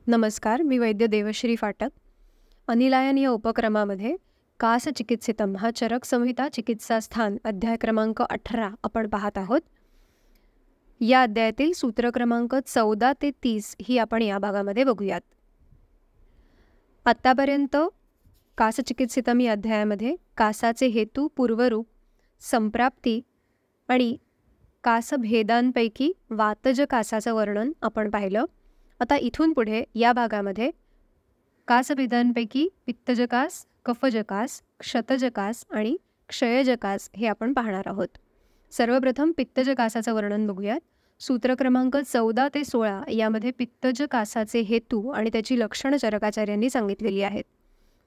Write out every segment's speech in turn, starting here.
नमस्कार, मी वैद्य देवश्री फाटक. अनिलायन या उपक्रमामध्ये कास चिकित्सितम हा चरक संहिता चिकित्सा स्थान अध्याय क्रमांक 18 आपण पाहत आहोत. या अध्यायातील सूत्र क्रमांक 14 ते 30 ही आपण या भागामध्ये बघूयात. आत्तापर्यंत कास चिकित्सितम या अध्यायामध्ये कासाचे हेतू, पूर्वरूप, संप्राप्ती आणि कासभेदांपैकी वातज कासाचं वर्णन आपण पाहिलं. आता इथून पुढे या भागामध्ये कासभेदांपैकी पित्तजकास, कफजकास, क्षतजकास आणि क्षयजकास हे आपण पाहणार आहोत. सर्वप्रथम पित्तजकासाचं वर्णन बघूयात. सूत्र क्रमांक 14 ते 16 यामध्ये पित्तजकासाचे हेतू आणि त्याची लक्षणं चरकाचार्यांनी सांगितलेली आहेत.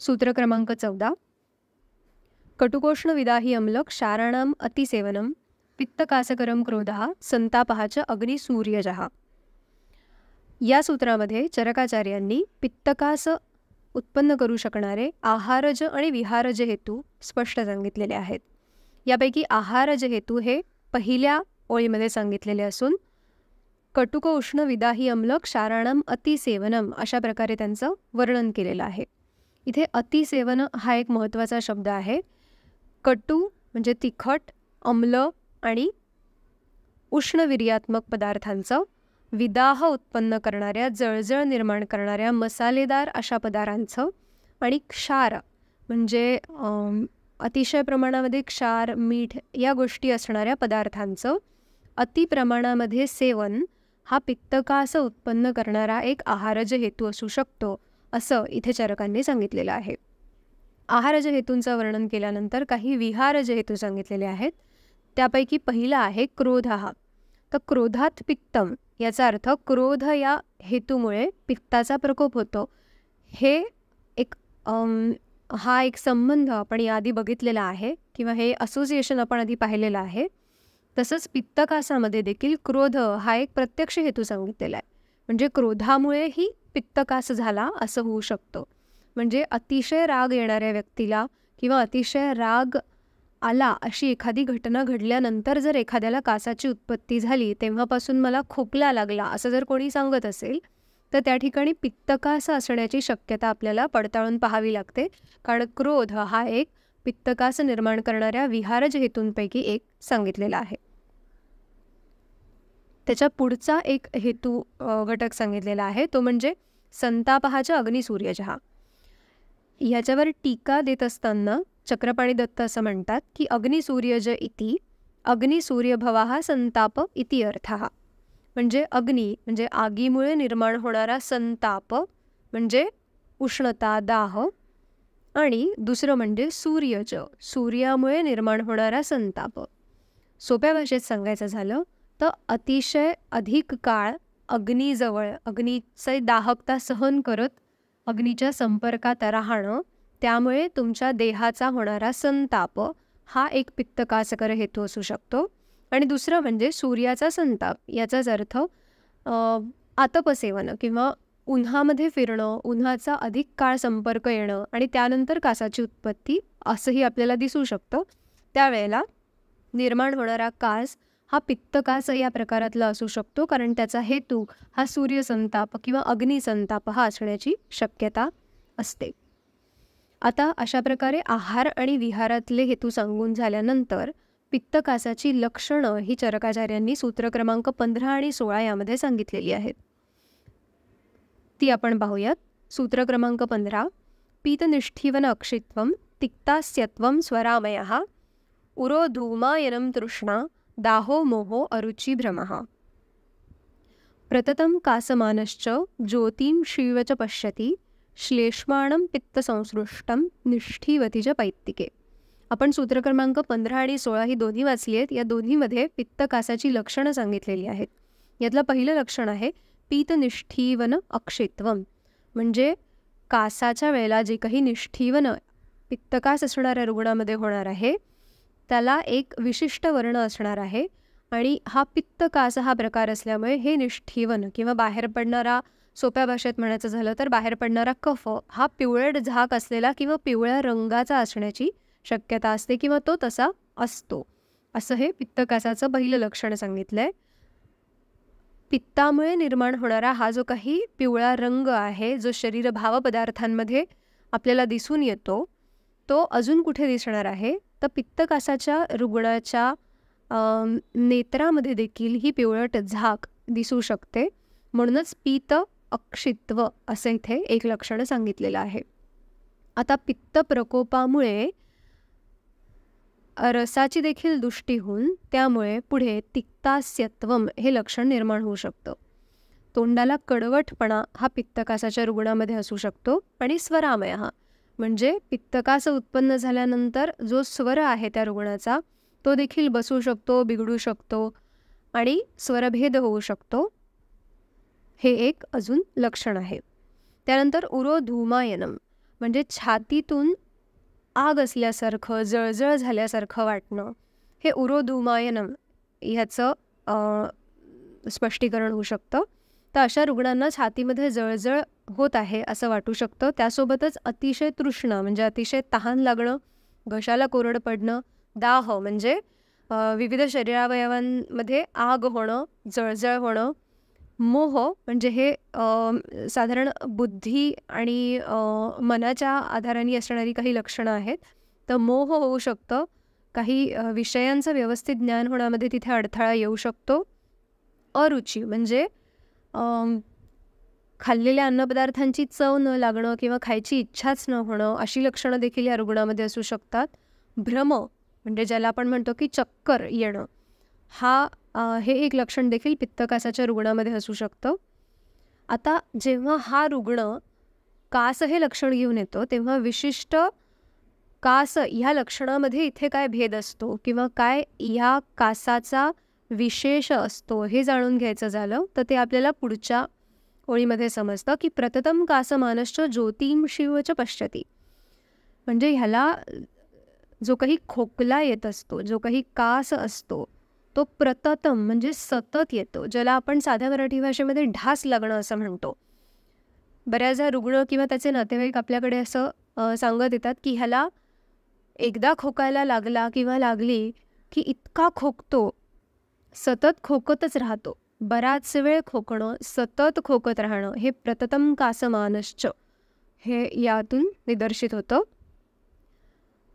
सूत्र क्रमांक 14. कटुकोष्ण विदाही अम्ल क्षाराणाम अतिसेवनम पित्तकासकरम क्रोधः संतापः च अग्निसूर्यजः. या सूत्रामध्ये चरकाचार्यांनी पित्तकास उत्पन्न करू शकणारे आहारज आणि विहारज हेतू स्पष्ट सांगितलेले आहेत. यापैकी आहारज हेतू हे पहिल्या ओळीमध्ये सांगितलेले असून कटुक उष्ण विदाही अम्ल क्षाराणम अतिसेवनम अशा प्रकारे त्यांचं वर्णन केलेलं आहे. इथे अतिसेवन हा एक महत्त्वाचा शब्द आहे. कटू म्हणजे तिखट, अम्ल आणि उष्णवीर्यात्मक पदार्थांचं, विदाह उत्पन्न करणाऱ्या, जळजळ निर्माण करणाऱ्या मसालेदार अशा पदार्थांचं, आणि क्षार म्हणजे अतिशय प्रमाणामध्ये क्षार, मीठ या गोष्टी असणाऱ्या पदार्थांचं अतिप्रमाणामध्ये सेवन हा पित्तकास उत्पन्न करणारा एक आहारज हेतू असू शकतो, असं इथे चरकांनी सांगितलेलं आहे. आहारज हेतूंचं वर्णन केल्यानंतर काही विहारज हेतू सांगितलेले आहेत. त्यापैकी पहिला आहे क्रोध हा. तर क्रोधात पित्तम याचा अर्थ क्रोध या हेतूमुळे पित्ताचा प्रकोप होतो. हे एक हा एक संबंध आपण याआधी बघितलेला आहे किंवा हे असोसिएशन आपण आधी पाहिलेलं आहे. तसंच पित्तकासामध्ये देखील क्रोध हा एक प्रत्यक्ष हेतू सांगितलेला आहे. म्हणजे क्रोधामुळेही पित्तकास झाला असं होऊ शकतो. म्हणजे अतिशय राग येणाऱ्या व्यक्तीला किंवा अतिशय राग आला अशी एखादी घटना घडल्यानंतर जर एखाद्याला कासाची उत्पत्ती झाली, तेव्हापासून मला खोकला लागला असं जर कोणी सांगत असेल तर त्या ठिकाणी पित्तकास असण्याची शक्यता आपल्याला पडताळून पाहावी लागते. कारण क्रोध हा एक पित्तकास निर्माण करणाऱ्या विहारज हेतूंपैकी एक सांगितलेला आहे. त्याच्या पुढचा एक हेतू घटक सांगितलेला आहे, तो म्हणजे संतापः च अग्निसूर्यजः. ह्याच्यावर टीका देत असताना चक्रपाणी दत्त असं म्हणतात की अग्निसूर्यज इति अग्निसूर्यभवः संताप इति अर्थः. म्हणजे अग्नी म्हणजे आगीमुळे निर्माण होणारा संताप म्हणजे उष्णता, दाह, आणि दुसरं म्हणजे सूर्यज सूर्यामुळे निर्माण होणारा संताप. सोप्या भाषेत सांगायचं झालं तर अतिशय अधिक काळ अग्नीजवळ, अग्नीचे दाहकता सहन करत अग्नीच्या संपर्कात राहणं, त्यामुळे तुमच्या देहाचा होणारा संताप हा एक पित्तकासकर हेतू असू शकतो. आणि दुसरं म्हणजे सूर्याचा संताप. याचाच अर्थ आतपसेवन किंवा उन्हामध्ये फिरणं, उन्हाचा अधिक काळ संपर्क येणं आणि त्यानंतर कासाची उत्पत्ती असंही आपल्याला दिसू शकतं. त्यावेळेला निर्माण होणारा कास हा पित्तकास या प्रकारातला असू शकतो, कारण त्याचा हेतू हा सूर्यसंताप किंवा अग्निसंताप हा असण्याची शक्यता असते. आता अशा प्रकारे आहार आणि विहारातले हेतू सांगून झाल्यानंतर पित्तकासाची लक्षणं ही चरकाचार्यांनी सूत्र क्रमांक 15 आणि 16 यामध्ये सांगितलेली आहेत. ती आपण पाहूयात. सूत्र क्रमांक 15. पीतनिष्ठीवन अक्षित्वम तिक्तास्यत्वम स्वरामयः उरोधूमायनं तृष्णा दाहो मोहो अरुचि भ्रमः. प्रततं कासमानश्च ज्योतिं शिव च पश्यति श्लेष्माणं पित्तसंसृष्टं निष्ठीवती च पैत्तिके. आपण सूत्र क्रमांक 15 आणि 16 ही दोन्ही वाचली आहेत. या दोन्हीमध्ये पित्तकासाची लक्षणं सांगितलेली आहेत. यातलं पहिलं लक्षण आहे पीतनिष्ठीवन अक्षित्वम. म्हणजे कासाच्या वेळेला जे काही निष्ठीवन पित्तकास असणाऱ्या रुग्णामध्ये होणार आहे त्याला एक विशिष्ट वर्ण असणार आहे. आणि हा पित्तकास हा प्रकार असल्यामुळे हे निष्ठीवन किंवा बाहेर पडणारा, सोप्या भाषेत म्हणायचं झालं तर बाहेर पडणारा कफ हा पिवळट झाक असलेला किंवा पिवळ्या रंगाचा असण्याची शक्यता असते किंवा तो तसा असतो. असं हे पित्तकासाचं पहिलं लक्षण सांगितलं आहे. पित्तामुळे निर्माण होणारा हा जो काही पिवळा रंग आहे, जो शरीर भावपदार्थांमध्ये आपल्याला दिसून येतो, तो अजून कुठे दिसणार आहे? तर पित्तकासाच्या रुग्णाच्या नेत्रामध्ये देखील ही पिवळट झाक दिसू शकते. म्हणूनच पीत अक्षित्व असं इथे एक लक्षण सांगितलेलं आहे. आता पित्त प्रकोपामुळे रसाची देखील दृष्टी होऊन त्यामुळे पुढे तिक्तास्यत्वम हे लक्षण निर्माण होऊ शकतं. तोंडाला कडवटपणा हा पित्तकासाच्या रुग्णामध्ये असू शकतो. आणि स्वरामय म्हणजे पित्तकास उत्पन्न झाल्यानंतर जो स्वर आहे त्या रुग्णाचा तो देखील बसू शकतो, बिघडू शकतो आणि स्वरभेद होऊ शकतो. हे एक अजून लक्षण आहे. त्यानंतर उरोधूमायनम म्हणजे छातीतून आग असल्यासारखं, जळजळ झाल्यासारखं वाटणं, हे उरोधूमायनम ह्याचं स्पष्टीकरण होऊ शकतं. तर अशा रुग्णांना छातीमध्ये जळजळ होत आहे असं वाटू शकतं. त्यासोबतच अतिशय तृष्णा म्हणजे अतिशय तहान लागणं, घशाला कोरड पडणं, दाह म्हणजे विविध शरीरावयवांमध्ये आग होणं, जळजळ होणं, मोह म्हणजे हे साधारण बुद्धी आणि मनाच्या आधाराने असणारी काही लक्षणं आहेत. तर मोह होऊ शकतं, काही विषयांचं व्यवस्थित ज्ञान होण्यामध्ये तिथे अडथळा येऊ शकतो. अरुची म्हणजे खाल्लेल्या अन्नपदार्थांची चव न लागणं किंवा खायची इच्छाच न होणं अशी लक्षणं देखील या रुग्णामध्ये असू शकतात. भ्रम म्हणजे ज्याला आपण म्हणतो की चक्कर येणं, हे एक लक्षण देखील पित्तकासाच्या रुग्णामध्ये असू शकतं. आता जेव्हा हा रुग्ण कास हे लक्षण घेऊन येतो तेव्हा विशिष्ट कास ह्या लक्षणामध्ये इथे काय भेद असतो किंवा काय ह्या कासाचा विशेष असतो हे जाणून घ्यायचं झालं तर ते आपल्याला पुढच्या ओळीमध्ये समजतं की प्रततम कासमानश्च ज्योतिंशिवच पश्यति. म्हणजे ह्याला जो काही खोकला येत असतो, जो काही कास असतो तो प्रततम म्हणजे सतत येतो, ज्याला आपण साध्या मराठी भाषेमध्ये ढास लागणं असं म्हणतो. बऱ्याचदा रुग्ण किंवा त्याचे नातेवाईक आपल्याकडे असं सांगत येतात की ह्याला एकदा खोकायला लागला किंवा लागली की इतका खोकतो, सतत खोकतच राहतो. बराच वेळ खोकणं, सतत खोकत राहणं हे प्रततम कासमानश्च हे यातून निदर्शित होतं.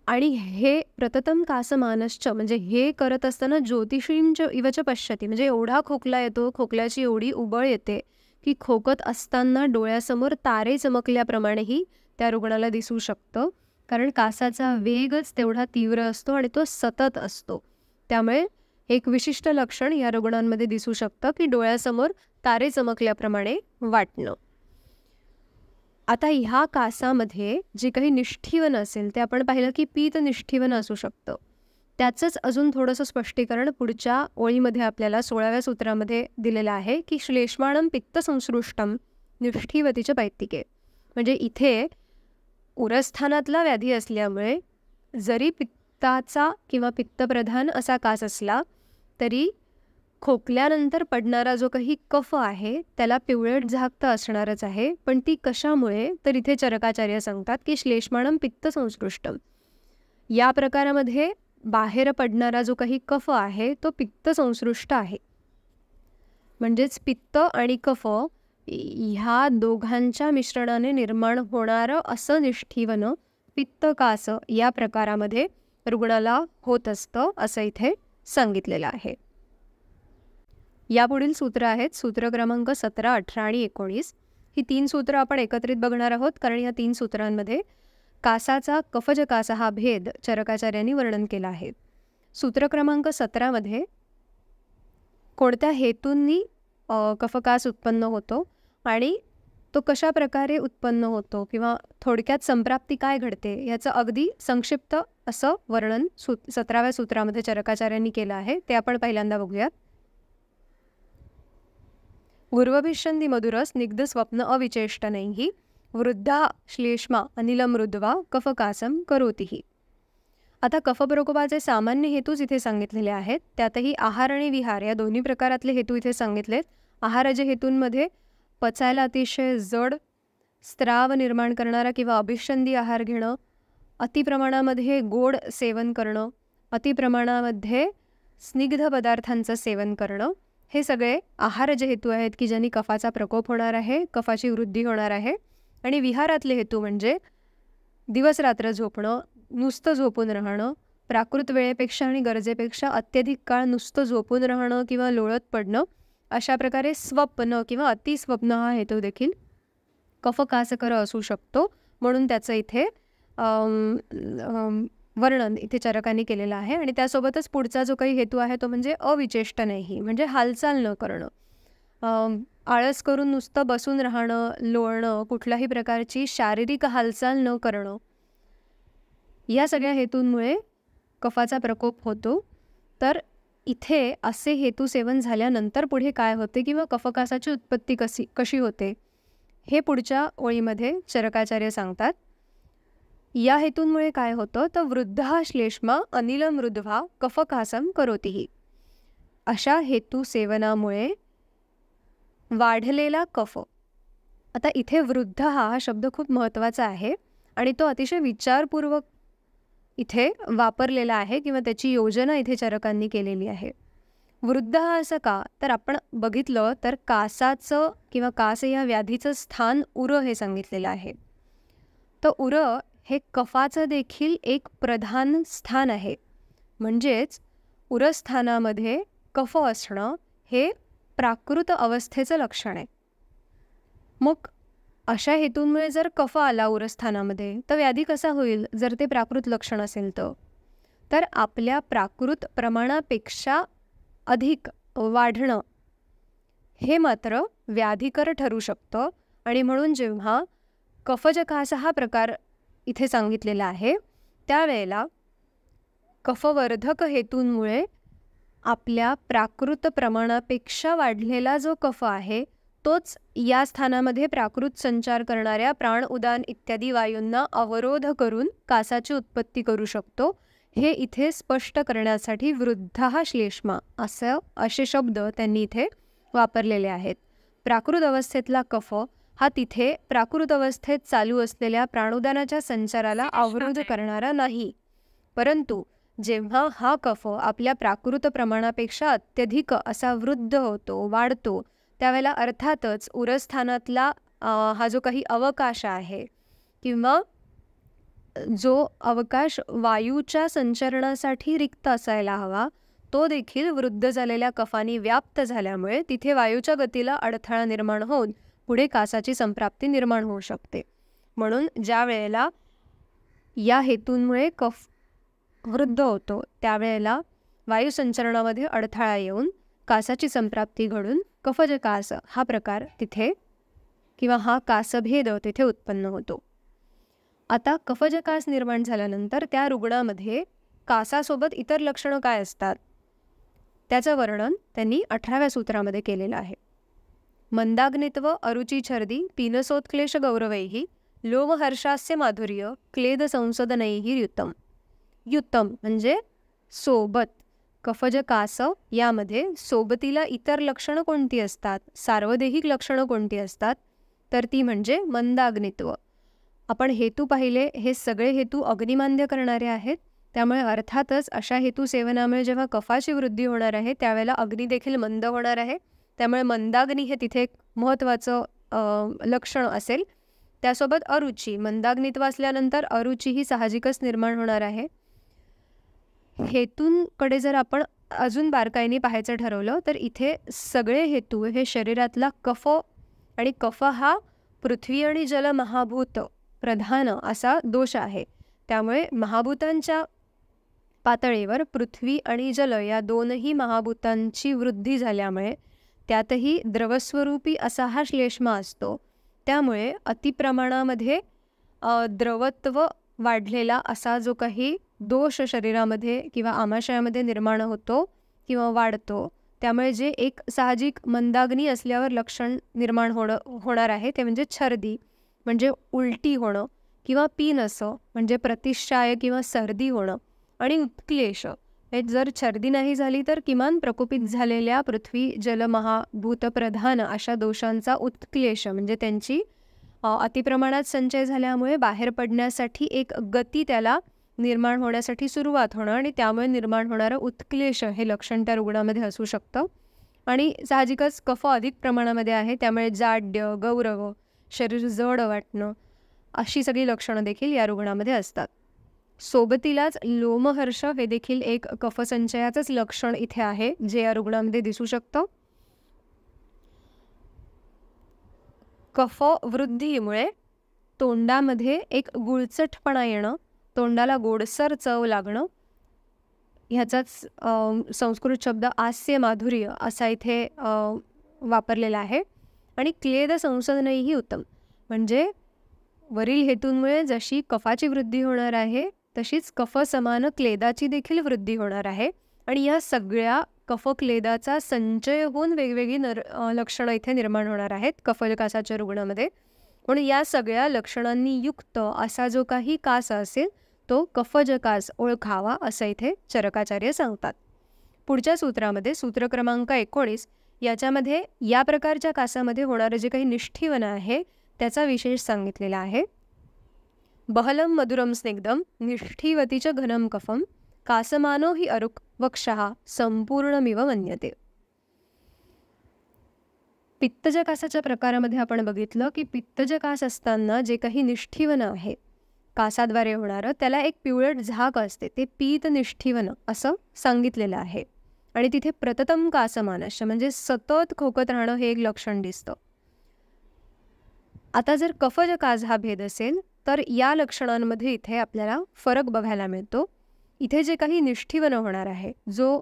आणि हे प्रततम कासमानश्च म्हणजे हे करत असताना ज्योतिषींच इवच पश्यति म्हणजे एवढा खोकला येतो, खोकल्याची एवढी उबळ येते की खोकत असताना डोळ्यासमोर तारे चमकल्याप्रमाणेही त्या रुग्णाला दिसू शकतं. कारण कासाचा वेगच तेवढा तीव्र असतो आणि तो सतत असतो. त्यामुळे एक विशिष्ट लक्षण या रुग्णांमध्ये दिसू शकतं की डोळ्यासमोर तारे चमकल्याप्रमाणे वाटणं. आता ह्या कासामध्ये जे काही निष्ठीवन असेल ते आपण पाहिलं की पीत निष्ठीवन असू शकतं. त्याचंच अजून थोडंसं स्पष्टीकरण पुढच्या ओळीमध्ये आपल्याला 16व्या सूत्रामध्ये दिलेलं आहे की श्लेष्माणम पित्त संसृष्टम निष्ठीवतीच पैत्तिके. म्हणजे इथे उरस्थानातला व्याधी असल्यामुळे जरी पित्ताचा किंवा पित्तप्रधान असा कास असला तरी खोकल्यानंतर पडणारा जो काही कफ आहे त्याला पिवळट झाक तर असणारच आहे. पण ती कशामुळे तर इथे चरकाचार्य सांगतात की श्लेष्माणम पित्त संसृष्टम या प्रकारामध्ये बाहेर पडणारा जो काही कफ आहे तो पित्त संसृष्ट आहे. म्हणजेच पित्त आणि कफ ह्या दोघांच्या मिश्रणाने निर्माण होणारं असं निष्ठीवन पित्तकास या प्रकारामध्ये रुग्णाला होत असतं असं इथे सांगितलेलं आहे. यापुढील सूत्र आहेत सूत्र क्रमांक 17, 18 आणि 19. ही 3 सूत्र आपण एकत्रित बघणार आहोत कारण या 3 सूत्रांमध्ये कासाचा कफज कास हा भेद चरकाचार्यांनी वर्णन केला आहे. सूत्र क्रमांक 17 मध्ये कोणत्या हेतूंनी कफकास उत्पन्न होतो आणि तो कशा प्रकारे उत्पन्न होतो किंवा थोडक्यात संप्राप्ती काय घडते याचं अगदी संक्षिप्त असं वर्णन 17व्या सूत्रामध्ये चरकाचार्यांनी केलं आहे. ते आपण पहिल्यांदा बघूयात. गुर्वभिष्यन्ति मधुर स्निग्ध स्वप्न अविचेष्टनैः वृद्धा श्लेष्मा अनिलमृद्वा कफकासम करोतीहि. आता कफप्रकोपाचे सामान्य हेतूच इथे सांगितलेले आहेत. त्यातही आहार आणि विहार या दोन्ही प्रकारातले हेतू इथे सांगितलेत. आहाराच्या हेतूंमध्ये पचायला अतिशय जड, स्त्राव निर्माण करणारा किंवा अभिष्यंदी आहार घेणं, अतिप्रमाणामध्ये गोड सेवन करणं, अतिप्रमाणामध्ये स्निग्ध पदार्थांचं सेवन करणं, हे सगळे आहाराचे हेतू आहेत की ज्यांनी कफाचा प्रकोप होणार आहे, कफाची वृद्धी होणार आहे. आणि विहारातले हेतू म्हणजे दिवस-रात्र झोपणं, नुसतं झोपून राहणं, प्राकृत वेळेपेक्षा आणि गरजेपेक्षा अत्यधिक काळ नुसतं झोपून राहणं किंवा लोळत पडणं, अशा प्रकारे स्वप्न किंवा अतिस्वप्न हा हेतू देखील कफकासकर असू शकतो. म्हणून त्याचं इथे वर्णन इथे चरकांनी केलेलं आहे. आणि त्यासोबतच पुढचा जो काही हेतू आहे तो म्हणजे अविचेष्टनेही, म्हणजे हालचाल न करणं, आळस करून नुसतं बसून राहणं, लोळणं, कुठल्याही प्रकारची शारीरिक हालचाल न करणं, या सगळ्या हेतूंमुळे कफाचा प्रकोप होतो. तर इथे असे हेतू सेवन झाल्यानंतर पुढे काय होते किंवा कफकासाची उत्पत्ती कशी होते हे पुढच्या ओळीमध्ये चरकाचार्य सांगतात. या हेतूंमुळे काय होतं तर वृद्धा श्लेष्मा अनिल मृद्वा कफकासम करोतीही. अशा हेतू सेवनामुळे वाढलेला कफ. आता इथे वृद्ध हा शब्द खूप महत्त्वाचा आहे आणि तो अतिशय विचारपूर्वक इथे वापरलेला आहे किंवा त्याची योजना इथे चरकांनी केलेली आहे. वृद्ध हा असं का तर आपण बघितलं तर कासाचं किंवा कास या व्याधीचं स्थान उर हे सांगितलेलं आहे. तर उर हे कफाचं देखील एक प्रधान स्थान आहे. म्हणजेच उरस्थानामध्ये कफ असणं हे प्राकृत अवस्थेचं लक्षण आहे. मग अशा हेतूंमुळे जर कफ आला उरस्थानामध्ये तर व्याधी कसा होईल जर ते प्राकृत लक्षण असेल तर आपल्या प्राकृत प्रमाणापेक्षा अधिक वाढणं हे मात्र व्याधिकर ठरू शकतं. आणि म्हणून जेव्हा कफजकास हा प्रकार इथे सांगितलेला आहे त्यावेळेला कफवर्धक हेतूंमुळे आपल्या प्राकृत प्रमाणापेक्षा वाढलेला जो कफ आहे तोच या स्थानामध्ये प्राकृत संचार करणाऱ्या प्राण, उदान इत्यादी वायूंना अवरोध करून कासाची उत्पत्ती करू शकतो. हे इथे स्पष्ट करण्यासाठी वृद्धा श्लेष्मा असे शब्द त्यांनी इथे वापरलेले आहेत. प्राकृत अवस्थेतला कफ हा तिथे प्राकृत अवस्थेत चालू असलेल्या प्राणोदानाच्या संचाराला अवरोध करणारा नाही. परंतु जेव्हा हा कफ आपल्या प्राकृत प्रमाणापेक्षा अत्यधिक असा वृद्ध होतो, वाढतो, त्यावेळेला अर्थातच उरस्थानातला हा जो काही अवकाश आहे किंवा जो अवकाश वायूच्या संचरणासाठी रिक्त असायला हवा तो देखील वृद्ध झालेल्या कफानी व्याप्त झाल्यामुळे तिथे वायूच्या गतीला अडथळा निर्माण होऊन पुढे कासाची संप्राप्ती निर्माण होऊ शकते. म्हणून ज्या वेळेला या हेतूंमुळे कफ वृद्ध होतो त्यावेळेला वायुसंचरणामध्ये अडथळा येऊन कासाची संप्राप्ती घडून कफजकास हा प्रकार तिथे किंवा हा कासभेद तिथे उत्पन्न होतो. आता कफजकास निर्माण झाल्यानंतर त्या रुग्णामध्ये कासासोबत इतर लक्षणं काय असतात त्याचं वर्णन त्यांनी 18व्या सूत्रामध्ये केलेलं आहे. मंदाग्नित्व अरुची छर्दी पीनसोत्क्लेश गौरवैहि लोमहर्षास्य माधुर्य क्लेद संसदनैहि युतम. युतम म्हणजे सोबत. कफजकास यामध्ये सोबतीला इतर लक्षणं कोणती असतात, सार्वदेहिक लक्षणं कोणती असतात तर ती म्हणजे मंदाग्नित्व. आपण हेतू पाहिले हे सगळे हेतू अग्निमांद्य करणारे आहेत. त्यामुळे अर्थातच अशा हेतू सेवनामुळे जेव्हा कफाची वृद्धी होणार आहे त्यावेळेला अग्नी देखील मंद होणार आहे. त्यामुळे मंदाग्नी हे तिथे एक महत्त्वाचं लक्षण असेल. त्यासोबत अरुची, मंदाग्नित्व असल्यानंतर अरुची ही साहजिकच निर्माण होणार आहे. हेतूंकडे जर आपण अजून बारकाईने पाहायचं ठरवलं तर इथे सगळे हेतू हे शरीरातला कफ आणि कफ हा पृथ्वी आणि जल महाभूत प्रधान असा दोष आहे. त्यामुळे महाभूतांच्या पातळीवर पृथ्वी आणि जल या दोनही महाभूतांची वृद्धी झाल्यामुळे त्यातही द्रवस्वरूपी असा हा श्लेष्मा असतो. त्यामुळे अतिप्रमाणामध्ये द्रवत्व वाढलेला असा जो काही दोष शरीरामध्ये किंवा आमाशयामध्ये निर्माण होतो किंवा वाढतो त्यामुळे जे एक साहजिक मंदाग्नी असल्यावर लक्षण निर्माण होणार आहे ते म्हणजे छर्दी म्हणजे उलटी होणं किंवा पीनस म्हणजे प्रतिशाय किंवा सर्दी होणं आणि उत्क्लेश हे जर छर्दी नाही झाली तर किमान प्रकोपित झालेल्या पृथ्वी जल महाभूत प्रधान अशा दोषांचा उत्क्लेश म्हणजे त्यांची अतिप्रमाणात संचय झाल्यामुळे बाहेर पडण्यासाठी एक गती त्याला निर्माण होण्यासाठी सुरुवात होणं आणि त्यामुळे निर्माण होणारं उत्क्लेश हे लक्षण त्या रुग्णामध्ये असू शकतं. आणि साहजिकच कफ अधिक प्रमाणामध्ये आहे, त्यामुळे जाड्य, गौरव, शरीर जड वाटणं अशी सगळी लक्षणं देखील या रुग्णामध्ये असतात. सोबतीलाच लोमहर्ष हे देखील एक कफसंचयाचंच लक्षण इथे आहे, जे या रुग्णामध्ये दिसू शकतं. कफवृद्धीमुळे तोंडामध्ये एक गुळचटपणा येणं, तोंडाला गोडसर चव लागणं, ह्याचाच संस्कृत शब्द आस्य माधुर्य असा इथे वापरलेला आहे. आणि क्लेद संसदनही उत्तम, म्हणजे वरील हेतूंमुळे जशी कफाची वृद्धी होणार आहे तशीच कफसमान क्लेदाची देखील वृद्धी होणार आहे. आणि या सगळ्या कफक्लेदाचा संचय होऊन वेगवेगळी लक्षणं इथे निर्माण होणार आहेत कफकासाच्या रुग्णामध्ये. म्हणून या सगळ्या लक्षणांनी युक्त असा जो काही कास असेल तो कफजकास ओळखावा असं इथे चरकाचार्य सांगतात. पुढच्या सूत्रामध्ये सूत्र क्रमांक 19 याच्यामध्ये या प्रकारच्या कासामध्ये होणारं जे काही निष्ठीवन आहे त्याचा विशेष सांगितलेला आहे. बहलम मधुरम स्निग्धम निष्ठीवतीच घनम कफम कासमानो हि अरुक वक्षः संपूर्णमिव मन्यते. पित्तजकासाच्या प्रकारामध्ये आपण बघितलं की पित्तजकास असताना जे काही निष्ठीवन आहे कासाद्वारे होणारं त्याला एक पिवळट झाक असते, ते पीत निष्ठीवन असं सांगितलेलं आहे. आणि तिथे प्रततम कासमानश म्हणजे सतत खोकत राहणं हे एक लक्षण दिसतं. आता जर कफजकास हा भेद असेल तर या लक्षणांमध्ये इथे आपल्याला फरक बघायला मिळतो. इथे जे काही निष्ठीवन होणार आहे, जो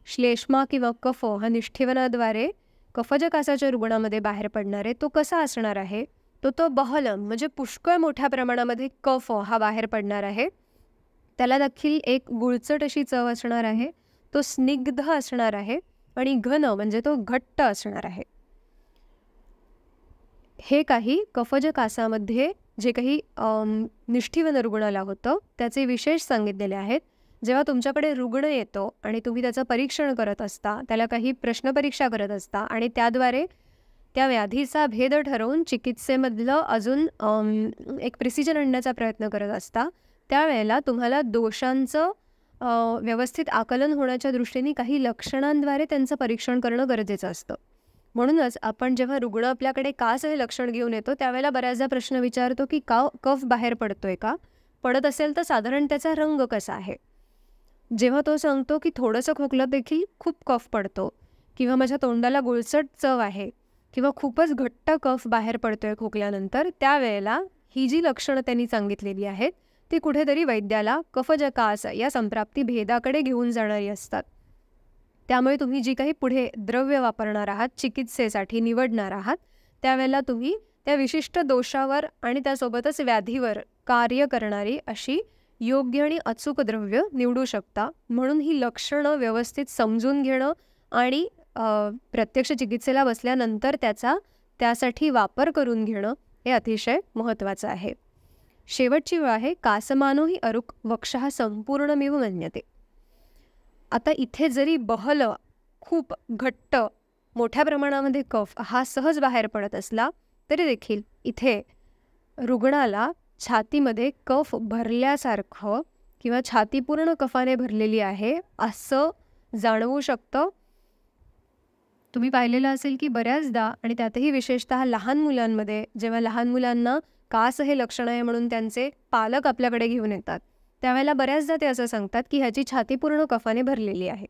श्लेष्मा किंवा कफ हा निष्ठीवनाद्वारे कफजकासाच्या रुग्णामध्ये बाहेर पडणार आहे तो कसा असणार आहे, तो बहलम म्हणजे पुष्कळ मोठ्या प्रमाणामध्ये कफ हा बाहेर पडणार आहे. त्याला देखील एक गुळचट अशी चव असणार आहे, तो स्निग्ध असणार आहे आणि घन म्हणजे तो घट्ट असणार आहे. हे काही कफजकासामध्ये जे काही निष्ठीवन रुग्णाला होतं त्याचे विशेष सांगितलेले आहेत. जेव्हा तुमच्याकडे रुग्ण येतो आणि तुम्ही त्याचं परीक्षण करत असता, त्याला काही प्रश्नपरीक्षा करत असता आणि त्याद्वारे त्या व्याधीचा भेद ठरवून चिकित्सेमधलं अजून एक प्रिसिजन आणण्याचा प्रयत्न करत असता, त्यावेळेला तुम्हाला दोषांचं व्यवस्थित आकलन होण्याच्या दृष्टीने काही लक्षणांद्वारे त्यांचं परीक्षण करणं गरजेचं असतं. म्हणूनच आपण जेव्हा रुग्ण आपल्याकडे कास हे लक्षण घेऊन येतो त्यावेळेला बऱ्याचदा प्रश्न विचारतो की कफ बाहेर पडतोय का, पडत असेल तर साधारण त्याचा रंग कसा आहे. जेव्हा तो सांगतो की थोडंसं खोकलं देखील खूप कफ पडतो किंवा माझ्या तोंडाला गुळसट चव आहे किंवा खूपच घट्ट कफ बाहेर पडतोय खोकल्यानंतर, त्यावेळेला ही जी लक्षणं त्यांनी सांगितलेली आहेत ती कुठेतरी वैद्याला कफजकास या संप्राप्ती भेदाकडे घेऊन जाणारी असतात. त्यामुळे तुम्ही जी काही पुढे द्रव्य वापरणार आहात, चिकित्सेसाठी निवडणार आहात, त्यावेळेला तुम्ही त्या विशिष्ट दोषावर आणि त्यासोबतच व्याधीवर कार्य करणारी अशी योग्य आणि अचूक द्रव्य निवडू शकता. म्हणून ही लक्षणं व्यवस्थित समजून घेणं आणि प्रत्यक्ष चिकित्सेला बसल्यानंतर त्यासाठी वापर करून घेणं हे अतिशय महत्त्वाचं आहे. शेवटची वेळ आहे कासमानो हि अरुक वक्षः संपूर्णमिव मन्यते. आता इथे जरी बहल खूप घट्ट मोठ्या प्रमाणामध्ये कफ हा सहज बाहेर पडत असला तरी देखील इथे रुग्णाला छातीमध्ये कफ भरल्यासारखं किंवा छाती पूर्ण कफाने भरलेली आहे असं जाणवू शकतं. तुम्ही पाहिलेलं असेल की बऱ्याचदा आणि त्यातही विशेषतः लहान मुलांमध्ये जेव्हा लहान मुलांना कास हे लक्षण आहे म्हणून त्यांचे पालक आपल्याकडे घेऊन येतात त्यावेळेला बऱ्याचदा ते असं सांगतात की ह्याची छाती पूर्ण कफाने भरलेली आहे.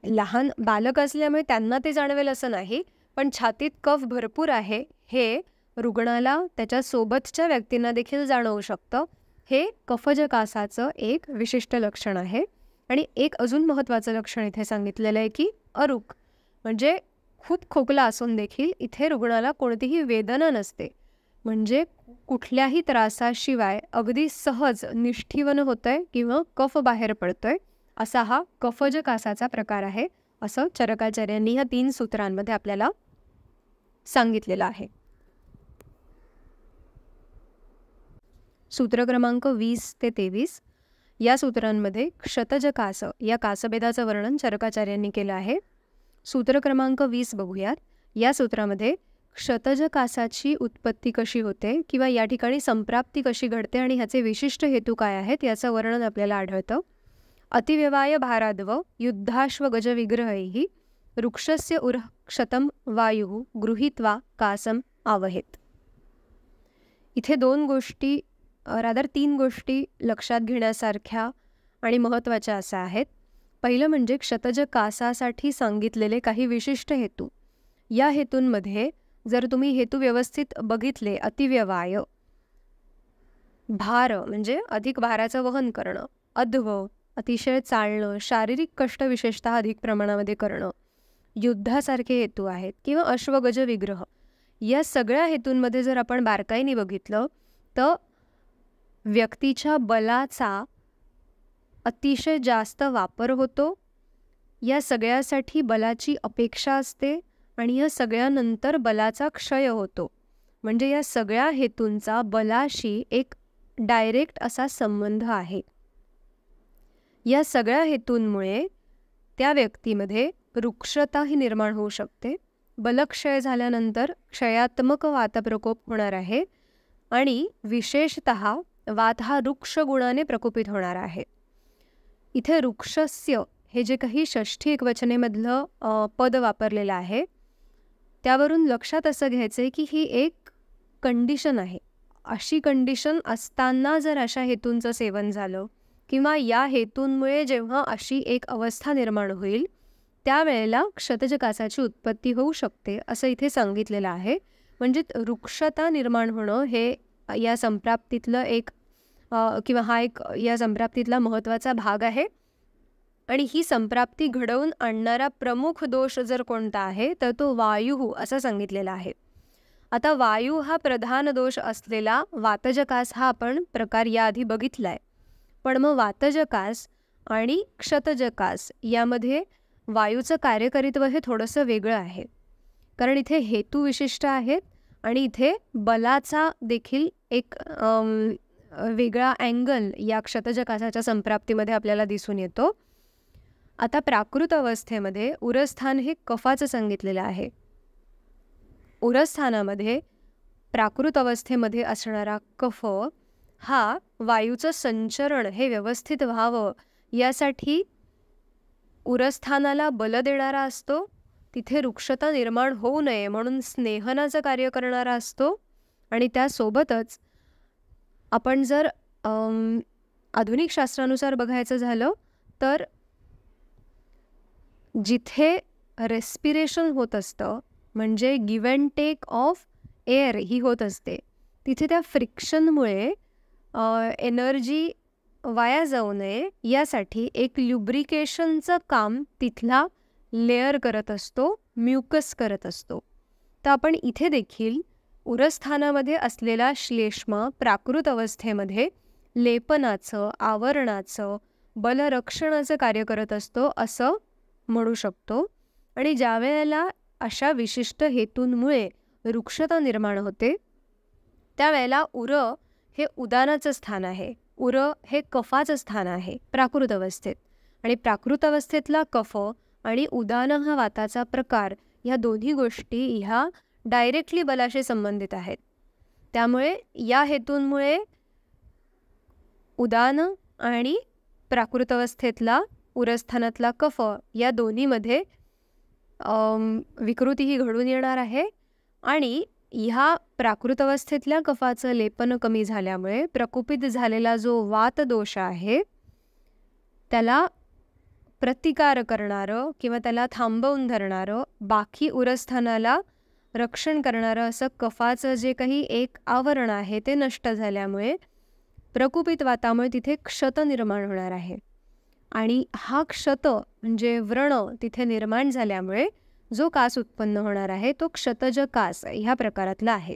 लहान बालक असल्यामुळे त्यांना ते जाणवेल असं नाही, पण छातीत कफ भरपूर आहे हे रुग्णाला त्याच्या सोबतच्या व्यक्तींना देखील जाणवू शकतं. हे कफजकासाचं एक विशिष्ट लक्षण आहे. आणि एक अजून महत्त्वाचं लक्षण इथे सांगितलेलं आहे की अरुक म्हणजे खूप खोकला असून देखील इथे रुग्णाला कोणतीही वेदना नसते, म्हणजे कुठल्याही त्रासाशिवाय अगदी सहज निष्ठीवन होतंय किंवा कफ बाहेर पडतोय असा हा कफजकासाचा प्रकार आहे असं चरकाचार्यांनी ह्या 3 सूत्रांमध्ये आपल्याला सांगितलेलं आहे. सूत्र क्रमांक 20 ते 23 या सूत्रांमध्ये क्षतजकास या कासभेदाचं वर्णन चरकाचार्यांनी केलं आहे. सूत्र क्रमांक 20 बघूयात. या सूत्रामध्ये क्षतजकासाची उत्पत्ती कशी होते किंवा या ठिकाणी संप्राप्ती कशी घडते आणि ह्याचे विशिष्ट हेतू काय आहेत याचं वर्णन आपल्याला आढळतं. अतिव्यवाय भाराद्व युद्धाश्व गजविग्रहैः वृक्षस्य उरः क्षतं वायुः गृहीत्वा कासम आवहेत. इथे 2 गोष्टी रादर 3 गोष्टी लक्षात घेण्यासारख्या आणि महत्त्वाच्या अशा आहेत. पहिलं म्हणजे क्षतज कासासाठी सांगितलेले काही विशिष्ट हेतू. या हेतूंमध्ये जर तुम्ही हेतू व्यवस्थित बघितले, अतिव्यवाय, भार म्हणजे अधिक भाराचं वहन करणं, अध्व अतिशय चालणं, शारीरिक कष्ट विशेषतः अधिक प्रमाणामध्ये करणं, युद्धासारखे हेतू आहेत किंवा अश्वगज विग्रह, या सगळ्या हेतूंमध्ये जर आपण बारकाईने बघितलं तर व्यक्तीच्या बलाचा अतिशय जास्त वापर होतो. या सगळ्यासाठी बलाची अपेक्षा असते आणि या सगळ्यानंतर बलाचा क्षय होतो. म्हणजे या सगळ्या हेतूंचा बलाशी एक डायरेक्ट असा संबंध आहे. या सगळ्या हेतूंमुळे त्या व्यक्तीमध्ये रुक्षताही निर्माण होऊ शकते. बलक्षय झाल्यानंतर क्षयात्मक वातप्रकोप होणार आहे आणि विशेषतः वात हा रुक्ष गुणाने प्रकोपित होणार आहे. इथे रुक्षस्य हे जे काही षष्ठी एकवचनेमधलं पद वापरलेलं आहे त्यावरून लक्षात असं घ्यायचं आहे की ही एक कंडिशन आहे. अशी कंडिशन असताना जर अशा हेतूंचं सेवन झालं किंवा या हेतूंमुळे जेव्हा अशी एक अवस्था निर्माण होईल त्यावेळेला क्षतज कासाची उत्पत्ती होऊ शकते असं इथे सांगितलेलं आहे. म्हणजे रुक्षता निर्माण होणं हे या संप्राप्तीतलं एक किंवा हा एक या संप्राप्तीतला महत्त्वाचा भाग आहे. आणि ही संप्राप्ती घडवून आणणारा प्रमुख दोष जर कोणता आहे तर तो वायू असं सांगितलेला आहे. आता वायू हा प्रधान दोष असलेला वातजकास हा आपण प्रकार याआधी बघितलाय. पण मग वातजकास आणि क्षतजकास यामध्ये वायूचं कार्यकरित्व हे थोडंसं वेगळं आहे. कारण इथे हेतू विशिष्ट आहेत आणि इथे बलाचा देखील एक वेगळा अँगल या क्षतजकासाच्या संप्राप्तीमध्ये आपल्याला दिसून येतो. आता प्राकृत अवस्थेमध्ये उरस्थान हे कफाचं सांगितलेलं आहे. उरस्थानामध्ये प्राकृत अवस्थेमध्ये असणारा कफ हा वायूचं संचरण हे व्यवस्थित व्हावं यासाठी उरस्थानाला बल देणारा असतो. तिथे रुक्षता निर्माण होऊ नये म्हणून स्नेहनाचं कार्य करणारा असतो. आणि त्यासोबतच आपण जर आधुनिक शास्त्रानुसार बघायचं झालं तर जिथे रेस्पिरेशन होत असतं म्हणजे give and take of air ही होत असते तिथे त्या फ्रिक्शनमुळे एनर्जी वाया जाऊ नये यासाठी एक ल्युब्रिकेशनचं काम तिथला लेअर करत असतो, म्युकस करत असतो. तर आपण इथे देखील उरस्थानामध्ये असलेला श्लेष्मा प्राकृत अवस्थेमध्ये लेपनाचं, आवरणाचं, बलरक्षणाचं कार्य करत असतो असं म्हणू शकतो. आणि ज्या वेळेला अशा विशिष्ट हेतूंमुळे रुक्षता निर्माण होते त्यावेळेला उर हे उदानाचं स्थान आहे, उर हे कफाचं स्थान आहे प्राकृत अवस्थेत. आणि प्राकृत अवस्थेतला कफ आणि उदान हा वाताचा प्रकार ह्या दोन्ही गोष्टी ह्या डायरेक्टली बलाशी संबंधित आहेत. त्यामुळे या हेतूंमुळे उदान आणि प्राकृत अवस्थेतला उरस्थानातला कफ या दोन्हीमध्ये विकृती ही घडून येणार आहे. आणि ह्या प्राकृत अवस्थेतल्या कफाचं लेपन कमी झाल्यामुळे प्रकोपित झालेला जो वातदोष आहे त्याला प्रतिकार करणारं किंवा त्याला थांबवून धरणारं, बाकी उरस्थानाला रक्षण करणारं असं कफाचं जे काही एक आवरण आहे ते नष्ट झाल्यामुळे प्रकोपित वातामुळे तिथे क्षत निर्माण होणार आहे. आणि हा क्षत म्हणजे व्रण तिथे निर्माण झाल्यामुळे जो कास उत्पन्न होणार आहे तो क्षतज कास ह्या प्रकारातला आहे.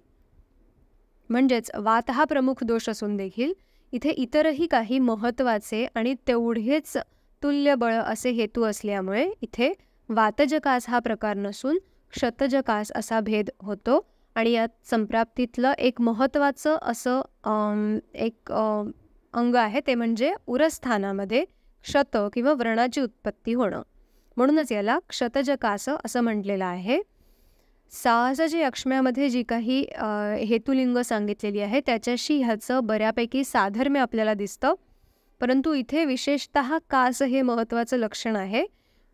म्हणजेच वात हा प्रमुख दोष असून देखील इथे इतरही काही महत्त्वाचे आणि तेवढेच तुल्यबळ असे हेतू असल्यामुळे इथे वातजकास हा प्रकार नसून क्षतजकास असा भेद होतो. आणि यात संप्राप्तीतलं एक महत्त्वाचं असं एक अंग आहे ते म्हणजे उरस्थानामध्ये क्षत किंवा व्रणाची उत्पत्ती होणं. म्हणूनच याला क्षतजकास असं म्हटलेलं आहे. साहसाची अक्ष्म्यामध्ये जी काही हेतुलिंग सांगितलेली आहे त्याच्याशी ह्याचं बऱ्यापैकी साधर्म्य आपल्याला दिसतं. परंतु इथे विशेषतः कास हे महत्त्वाचं लक्षण आहे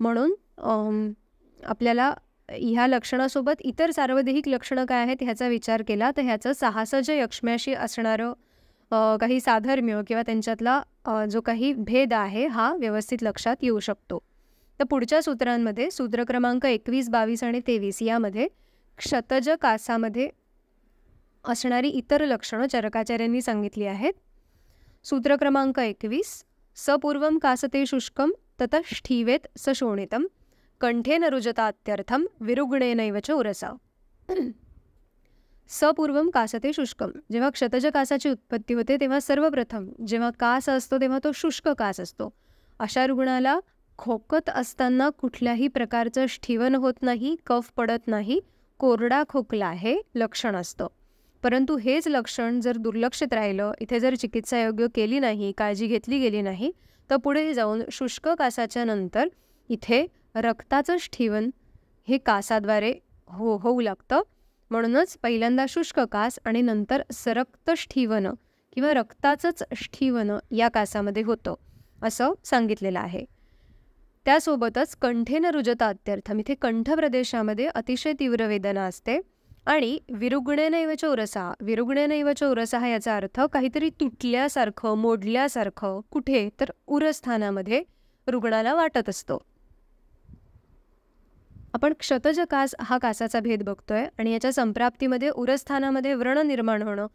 म्हणून आपल्याला ह्या लक्षणासोबत इतर सार्वदेहिक लक्षणं काय आहेत ह्याचा विचार केला तर ह्याचं साहसज यक्ष्म्याशी असणारं काही साधर्म्य किंवा त्यांच्यातला जो काही भेद आहे हा व्यवस्थित लक्षात येऊ शकतो. तर पुढच्या सूत्रांमध्ये सूत्र क्रमांक 21, 22 आणि 23 यामध्ये क्षतज कासामध्ये असणारी इतर लक्षणं चरकाचार्यांनी सांगितली आहेत. सूत्र क्रमांक 21, सपूर्वं कासते शुष्कं ततः ष्ठीवेत सशोणितं कंठेन रुजतात्यर्थं विरुग्णेनैव च उरसा. सपूर्वं कासते शुष्कम, जेव्हा क्षतज कासाची उत्पत्ती होते तेव्हा सर्वप्रथम जेव्हा कास असतो तेव्हा तो शुष्क कास असतो. अशा रुग्णाला खोकत असताना कुठल्याही प्रकारचं ष्ठीवन होत नाही, कफ पडत नाही, कोरडा खोकला हे लक्षण असतं. परंतु हेच लक्षण जर दुर्लक्षित राहिलं, इथे जर चिकित्सा योग्य केली नाही, काळजी घेतली गेली नाही, तर पुढे जाऊन शुष्क कासाच्या नंतर इथे रक्ताचं ष्ठीवन हे कासाद्वारे होऊ लागतं. म्हणूनच पहिल्यांदा शुष्क कास आणि नंतर सरक्त ष्ठीवन किंवा रक्ताचंच ष्ठीवन या कासामध्ये होतं असं सांगितलेलं आहे. त्यासोबतच कंठेन रुजतात्यर्थम, इथे कंठ प्रदेशामध्ये अतिशय तीव्र वेदना असते. आणि विरुग्णेनैव च उरसा, विरुग्णेनैव च उरसा याचा अर्थ काहीतरी तुटल्यासारखं, मोडल्यासारखं कुठे तर उरस्थानामध्ये रुग्णाला वाटत असतो. आपण क्षतज कास हा कासाचा भेद बघतोय आणि याच्या संप्राप्तीमध्ये उरस्थानामध्ये व्रण निर्माण होणं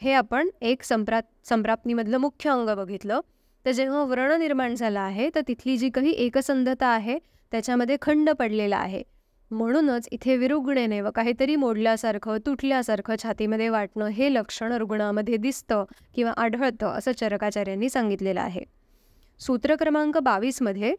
हे आपण एक संप्राप्तीमधलं मुख्य अंग बघितलं. तर जेव्हा व्रण निर्माण झाला आहे तर तिथली जी काही एकसंधता आहे त्याच्यामध्ये खंड पडलेला आहे. म्हणूनच इथे विरुग्णेने व काहीतरी मोडल्यासारखं, तुटल्यासारखं छातीमध्ये वाटणं हे लक्षण रुग्णामध्ये दिसतं किंवा आढळतं असं चरकाचार्यांनी सांगितलेलं आहे. सूत्र क्रमांक 22मध्ये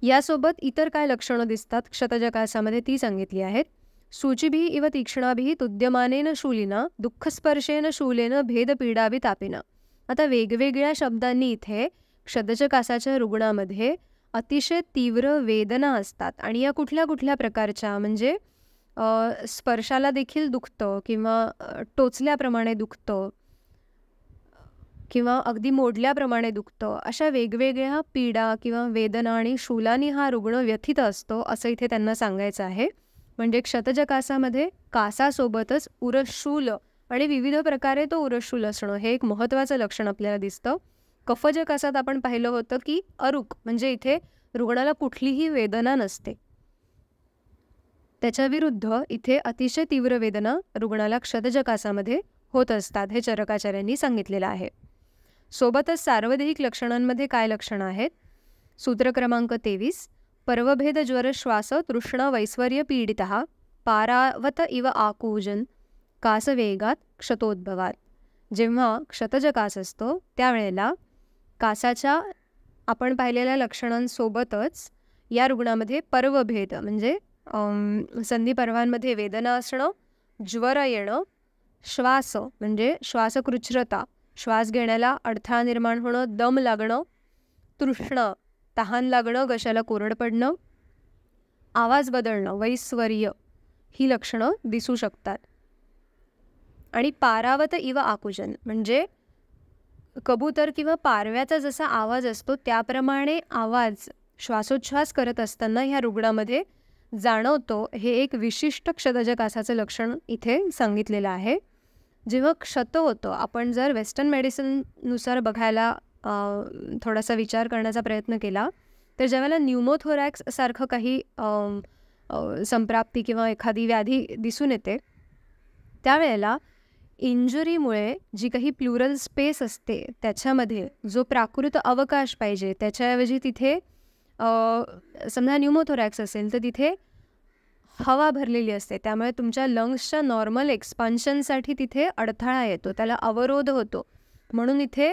यासोबत इतर काय लक्षणं दिसतात क्षतज कासामध्ये ती सांगितली आहेत. सूचिभिः इव तीक्ष्णाभिः तुद्यमानेन शूलिना दुःखस्पर्शेन शूलेन भेदपीडाभि तापिना. आता वेगवेगळ्या शब्दांनी इथे क्षतज कासाच्या रुग्णामध्ये अतिशय तीव्र वेदना असतात आणि या कुठल्या कुठल्या प्रकारच्या म्हणजे स्पर्शाला देखील दुखतं किंवा टोचल्याप्रमाणे दुखतं किंवा अगदी मोडल्याप्रमाणे दुखतं, अशा वेगवेगळ्या पीडा किंवा वेदना आणि शूलानी हा रुग्ण व्यथित असतो असं इथे त्यांना सांगायचं आहे. म्हणजे क्षतज कासामध्ये कासासोबतच उरशूल आणि विविध प्रकारे तो उरशूल असणं हे एक महत्त्वाचं लक्षण आपल्याला दिसतं. कफज कासात आपण पाहिलं होतं की अरुक म्हणजे इथे रुग्णाला कुठलीही वेदना नसते. त्याच्या विरुद्ध इथे अतिशय तीव्र वेदना रुग्णाला क्षतज कासामध्ये होत असतात हे चरकाचार्यांनी सांगितलेलं आहे. सोबतच सार्वदेहिक लक्षणांमध्ये काय लक्षणं आहेत. सूत्र क्रमांक 23, पर्वभेद ज्वर श्वास तृष्ण वैश्वर्य पीडितः पारावत इव आकूजन कासवेगात क्षतोद्भवात. जेव्हा क्षतज कास असतो त्यावेळेला कासाच्या आपण पाहिलेल्या लक्षणांसोबतच या रुग्णामध्ये पर्वभेद म्हणजे संधिपर्वांमध्ये वेदना असणं, ज्वर येणं, श्वास म्हणजे श्वासकृच्छ्रता, श्वास घेण्याला अडथळा निर्माण होणं, दम लागणं, तृष्ण तहान लागणं, घशाला कोरड पडणं, आवाज बदलणं, वैश्वर्य ही लक्षणं दिसू शकतात. आणि पारावत इव आकुजन म्हणजे कबूतर किंवा पारव्याचा जसा आवाज असतो त्याप्रमाणे आवाज श्वासोच्छ्वास करत असताना ह्या रुग्णामध्ये जाणवतो. हे एक विशिष्ट क्षतज कासाचं लक्षण इथे सांगितलेलं आहे. जेव्हा क्षत होतं, आपण जर वेस्टर्न मेडिसिननुसार बघायला थोडासा विचार करण्याचा प्रयत्न केला तर ज्यावेळेला न्यूमोथोरॅक्स सारखं काही संप्राप्ती किंवा एखादी व्याधी दिसून येते त्यावेळेला इंजुरीमुळे जी काही प्लुरल स्पेस असते त्याच्यामध्ये जो प्राकृत अवकाश पाहिजे त्याच्याऐवजी तिथे समजा न्यूमोथोरॅक्स असेल तर तिथे हवा भरलेली असते. त्यामुळे तुमच्या लंग्सच्या नॉर्मल एक्सपान्शनसाठी तिथे अडथळा येतो, त्याला अवरोध होतो. म्हणून इथे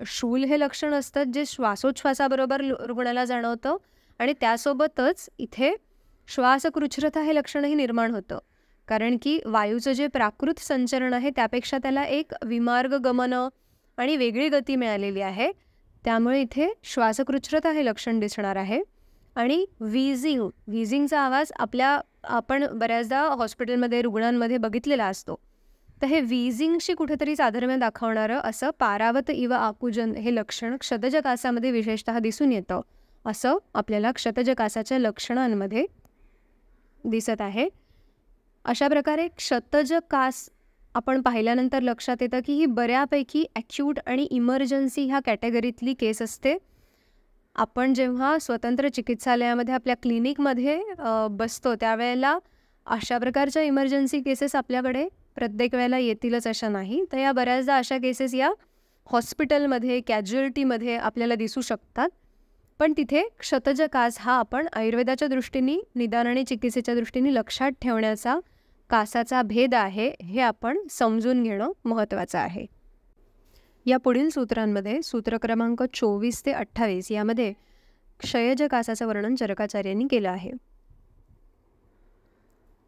शूल हे लक्षण असतं जे श्वासोच्छ्वासाबरोबर रुग्णाला जाणवतं आणि त्यासोबतच इथे श्वासकृच्छ्रता हे लक्षणही निर्माण होतं. कारण की वायूचं जे प्राकृत संचरण आहे त्यापेक्षा त्याला एक विमार्ग गमन आणि वेगळी गती मिळालेली आहे. त्यामुळे इथे श्वासकृच्छ्रता हे लक्षण दिसणार आहे. आणि व्हीजिंगचा आवाज आपण बऱ्याचदा हॉस्पिटलमध्ये रुग्णांमध्ये बघितलेला असतो. तर हे व्हीजिंगशी कुठेतरी साधर्म्य दाखवणारं असं पारावत इव आकुजन हे लक्षण क्षतज कासामध्ये विशेषतः दिसून येतं. असं आपल्याला क्षतज कासाच्या लक्षणांमध्ये दिसत आहे. अशा प्रकारे क्षतज कास आपण पाहिल्यानंतर लक्षात येतं की ही बऱ्यापैकी ॲक्यूट आणि इमर्जन्सी ह्या कॅटेगरीतली केस असते. आपण जेव्हा स्वतंत्र चिकित्सालयामध्ये आपल्या क्लिनिकमध्ये बसतो त्यावेळेला अशा प्रकारच्या इमर्जन्सी केसेस आपल्याकडे प्रत्येक वेळेला येतीलच अशा नाही. तर या बऱ्याचदा अशा केसेस या हॉस्पिटलमध्ये कॅज्युअल्टीमध्ये आपल्याला दिसू शकतात. पण तिथे क्षतज कास हा आपण आयुर्वेदाच्या दृष्टीने निदान आणि चिकित्सेच्या दृष्टीने लक्षात ठेवण्याचा कासाचा भेद आहे हे आपण समजून घेणं महत्त्वाचं आहे. या पुढील सूत्रांमध्ये सूत्र क्रमांक 24 ते 28 यामध्ये क्षयज कासाचं वर्णन चरकाचार्यांनी केलं आहे.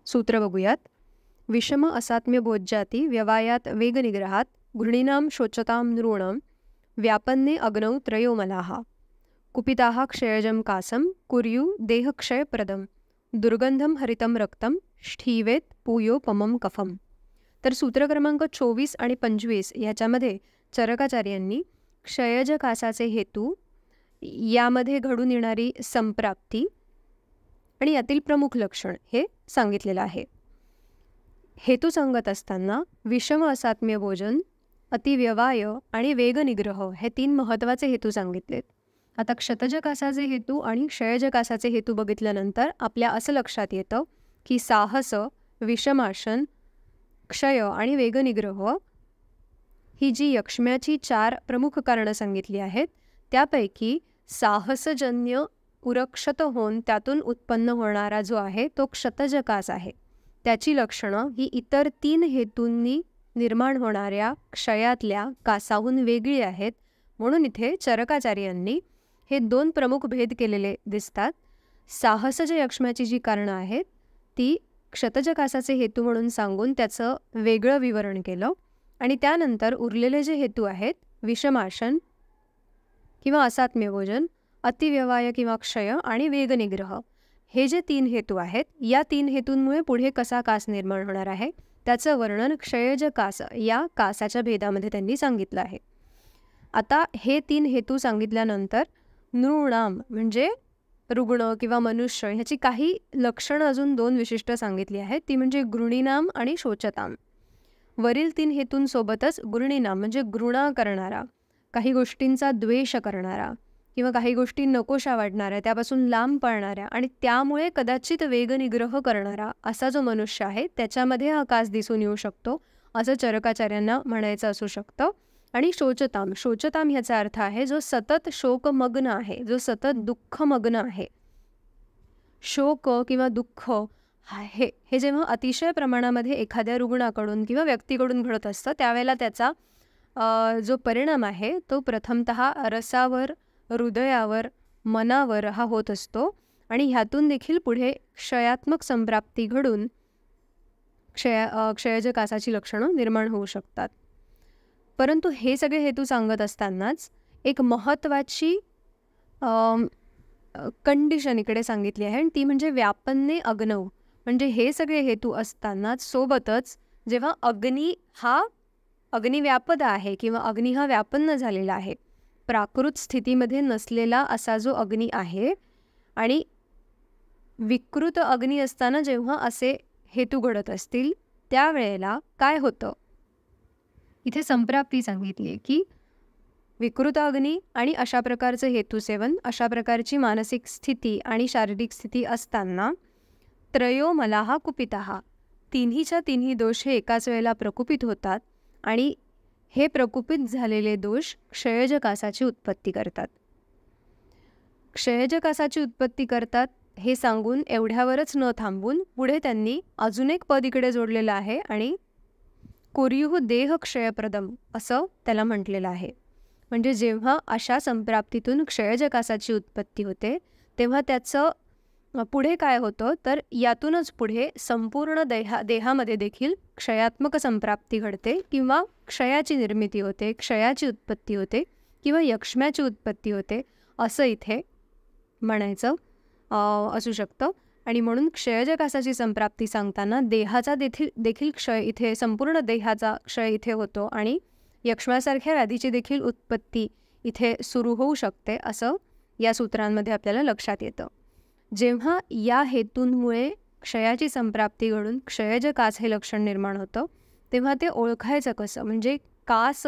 सूत्र बघूयात. विषम असात्म्य बोज्जाती व्यवायात वेगनिग्रहात गृणीनां शोचतां नृणां व्यापन्ने अग्नौ त्रयो मलाः कुपिताः क्षयजं कासं कुर्यु देहक्षयप्रदं दुर्गंधं हरितं रक्तं ष्ठीवेत पूयोपमं कफम. तर सूत्र क्रमांक 24 आणि 25 याच्यामध्ये चरकाचार्यांनी क्षयज कासाचे हेतू, यामध्ये घडून येणारी संप्राप्ती आणि यातील प्रमुख लक्षण हे सांगितलेलं आहे. हेतू सांगत असताना विषम असात्म्य भोजन, अतिव्यवाय आणि वेगनिग्रह हे 3 महत्त्वाचे हेतू सांगितलेत. आता क्षतज कासाचे हेतू आणि क्षयज कासाचे हेतू बघितल्यानंतर आपल्या असं लक्षात येतं की साहस, विषमाशन, क्षय आणि वेगनिग्रह ही जी यक्ष्म्याची 4 प्रमुख कारणं सांगितली आहेत त्यापैकी साहसजन्य उरक्षत होऊन त्यातून उत्पन्न होणारा जो आहे तो क्षतज कास आहे. त्याची लक्षणं ही इतर 3 हेतूंनी निर्माण होणाऱ्या क्षयातल्या कासाहून वेगळी आहेत. म्हणून इथे चरकाचार्यांनी हे 2 प्रमुख भेद केलेले दिसतात. साहसज यक्ष्म्याची जी कारणं आहेत ती क्षतज कासाचे हेतू म्हणून सांगून त्याचं वेगळं विवरण केलं आणि त्यानंतर उरलेले जे हेतू आहेत विषमाशन किंवा असात्म्य भोजन, अतिव्यवाय किंवा क्षय आणि वेगनिग्रह हे जे 3 हेतू आहेत या 3 हेतूंमुळे पुढे कसा कास निर्माण होणार आहे त्याचं वर्णन क्षयज कास या कासाच्या भेदामध्ये त्यांनी सांगितलं आहे. आता हे 3 हेतू सांगितल्यानंतर नृणाम म्हणजे रुग्ण किंवा मनुष्य ह्याची काही लक्षणं अजून 2 विशिष्ट सांगितली आहेत. ती म्हणजे गृणीनाम आणि शोचताम. वरील 3 हेतूंसोबतच गृणीनाम म्हणजे घृणा करणारा, काही गोष्टींचा द्वेष करणारा किंवा काही गोष्टी नकोशा वाटणाऱ्या, त्यापासून लांब पळणाऱ्या आणि त्यामुळे कदाचित वेगनिग्रह करणारा असा जो मनुष्य आहे त्याच्यामध्ये हा कास दिसून येऊ शकतो असं चरकाचार्यांना म्हणायचं असू शकतं. आणि शोचताम, शोचताम ह्याचा अर्थ आहे जो सतत शोकमग्न आहे, जो सतत दुःखमग्न आहे. शोक किंवा दुःख हे जेव्हा अतिशय प्रमाणामध्ये एखाद्या रुग्णाकडून किंवा व्यक्तीकडून घडत असतं त्यावेळेला त्याचा जो परिणाम आहे तो प्रथमतः रसावर, हृदयावर, मनावर हा होत असतो आणि ह्यातून देखील पुढे क्षयात्मक संप्राप्ती घडून क्षयज कासाची लक्षणं निर्माण होऊ शकतात. परंतु हे सगळे हेतू सांगत असतानाच एक महत्त्वाची कंडिशन इकडे सांगितली आहे आणि ती म्हणजे व्यापन्ने अग्नौ. म्हणजे हे सगळे हेतू असतानाच सोबतच जेव्हा अग्नी व्यापद आहे किंवा अग्नी हा व्यापन्न झालेला आहे, प्राकृत स्थितीमध्ये नसलेला असा जो अग्नी आहे आणि विकृत अग्नी असताना जेव्हा असे हेतू घडत असतील त्यावेळेला काय होतं, इथे संप्राप्ती सांगितली आहे की विकृत अग्नी आणि अशा प्रकारचं हेतुसेवन, अशा प्रकारची मानसिक स्थिती आणि शारीरिक स्थिती असताना त्रयो मलाहा कुपिताहा, तिन्हीच्या तिन्ही दोष हे एकाच वेळेला प्रकुपित होतात आणि हे प्रकुपित झालेले दोष क्षयज कासाची उत्पत्ती करतात. क्षयज कासाची उत्पत्ती करतात हे सांगून एवढ्यावरच न थांबून पुढे त्यांनी अजून एक पद इकडे जोडलेलं आहे आणि कुर्युः देह क्षयप्रदम असं त्याला म्हटलेलं आहे. म्हणजे जेव्हा अशा संप्राप्तीतून क्षयज कासाची उत्पत्ती होते तेव्हा त्याचं पुढे काय होतं तर यातूनच पुढे संपूर्ण देहामध्ये देखील क्षयात्मक संप्राप्ती घडते किंवा क्षयाची निर्मिती होते, क्षयाची उत्पत्ती होते किंवा यक्ष्म्याची उत्पत्ती होते असं इथे म्हणायचं असू शकतं. आणि म्हणून क्षयज कासाची संप्राप्ती सांगताना देहाचा देखील क्षय इथे, संपूर्ण देहाचा क्षय इथे होतो आणि यक्ष्म्यासारख्या व्याधीची देखील उत्पत्ती इथे सुरू होऊ शकते असं या सूत्रांमध्ये आपल्याला लक्षात येतं. जेव्हा या हेतूंमुळे क्षयाची संप्राप्ती घडून क्षयज कास हे लक्षण निर्माण होतं, तेव्हा ते ओळखायचं कसं, म्हणजे कास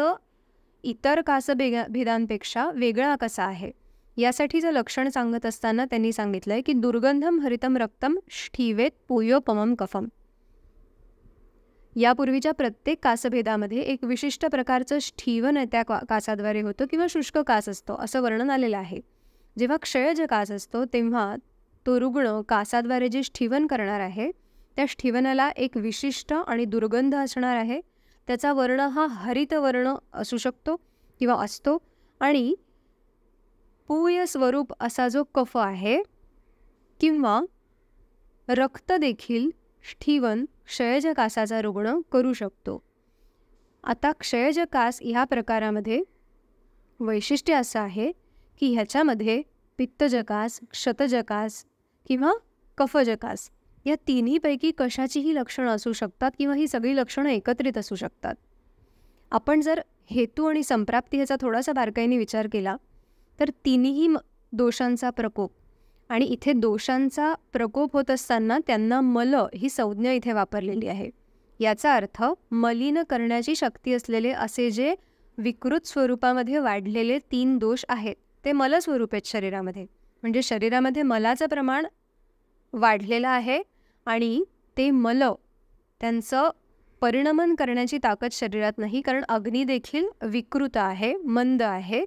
इतर कासभेदांपेक्षा वेगळा कसा आहे, यासाठीचं लक्षण सांगत असताना त्यांनी सांगितलंय की दुर्गंधम हरितम रक्तम ष्ठीवेत पूयोपमम कफम. यापूर्वीच्या प्रत्येक कासभेदामध्ये एक विशिष्ट प्रकारचं ष्ठीवन त्या कासाद्वारे होतं किंवा शुष्क कास असतो असं वर्णन आलेलं आहे. जेव्हा क्षयज कास असतो तेव्हा तो रुग्ण कासाद्वारे जे ष्ठीवन करणार आहे त्या ष्ठीवनाला एक विशिष्ट आणि दुर्गंध असणार आहे. त्याचा वर्ण हा हरित वर्ण असू शकतो किंवा असतो आणि पूय स्वरूप असा जो कफ आहे किंवा रक्त देखील ष्ठीवन क्षयज कासाचा रुग्ण करू शकतो. आता क्षयज कास ह्या प्रकारामध्ये वैशिष्ट्य असं आहे की ह्याच्यामध्ये पित्तजकास, क्षतजकास किंवा कफजकास या तिन्हीपैकी कशाचीही लक्षणं असू शकतात किंवा ही सगळी लक्षणं एकत्रित असू शकतात. आपण जर हेतू आणि संप्राप्ती ह्याचा थोडासा बारकाईने विचार केला तर तिन्ही दोषांचा प्रकोप, आणि इथे दोषांचा प्रकोप होत असताना त्यांना मल ही संज्ञा इथे वापरलेली आहे. याचा अर्थ मलिन करण्याची शक्ती असलेले असे जे विकृत स्वरूपामध्ये वाढलेले 3 दोष आहेत ते मल स्वरूप आहेत शरीरामध्ये. म्हणजे शरीरामध्ये मलाचं प्रमाण वाढलेलं आहे आणि ते मल त्यांचं परिणमन करण्याची ताकद शरीरात नाही, कारण अग्नी देखील विकृत आहे, मंद आहे.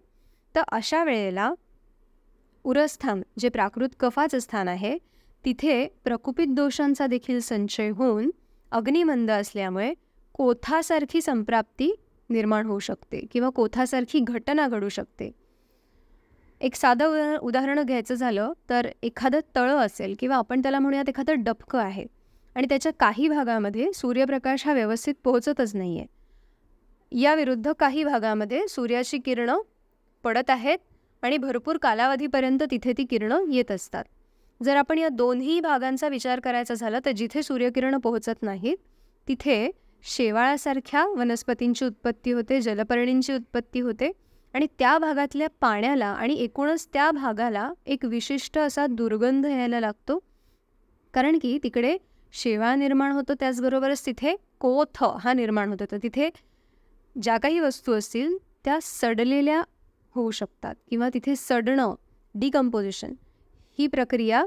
तर अशा वेळेला उरस्थान जे प्राकृत कफाचं स्थान आहे तिथे प्रकुपित दोषांचा देखील संचय होऊन अग्निमंद असल्यामुळे कोथासारखी संप्राप्ती निर्माण होऊ शकते किंवा कोथासारखी घटना घडू शकते. एक साधं उदाहरण घ्यायचं झालं तर एखादं तळं असेल किंवा आपण त्याला म्हणूयात एखादं डबकं आहे आणि त्याच्या काही भागामध्ये सूर्यप्रकाश हा व्यवस्थित पोहोचतच नाही आहे. या विरुद्ध काही भागामध्ये सूर्याची किरणं पडत आहेत आणि भरपूर कालावधीपर्यंत तिथे ती किरणं येत असतात. जर आपण या दोन्ही भागांचा विचार करायचा झाला तर जिथे सूर्यकिरणं पोहोचत नाहीत तिथे शेवाळासारख्या वनस्पतींची उत्पत्ती होते, जलपर्णींची उत्पत्ती होते आणि त्या भागातल्या पाण्याला आणि एकूणच त्या भागाला एक विशिष्ट असा दुर्गंध यायला लागतो, कारण की तिकडे शेवाळ निर्माण होतो, त्याचबरोबरच तिथे कोथ हा निर्माण होतो. तर तिथे ज्या काही वस्तू असतील त्या सडलेल्या होऊ शकतात किंवा तिथे सडणं, डिकम्पोजिशन ही प्रक्रिया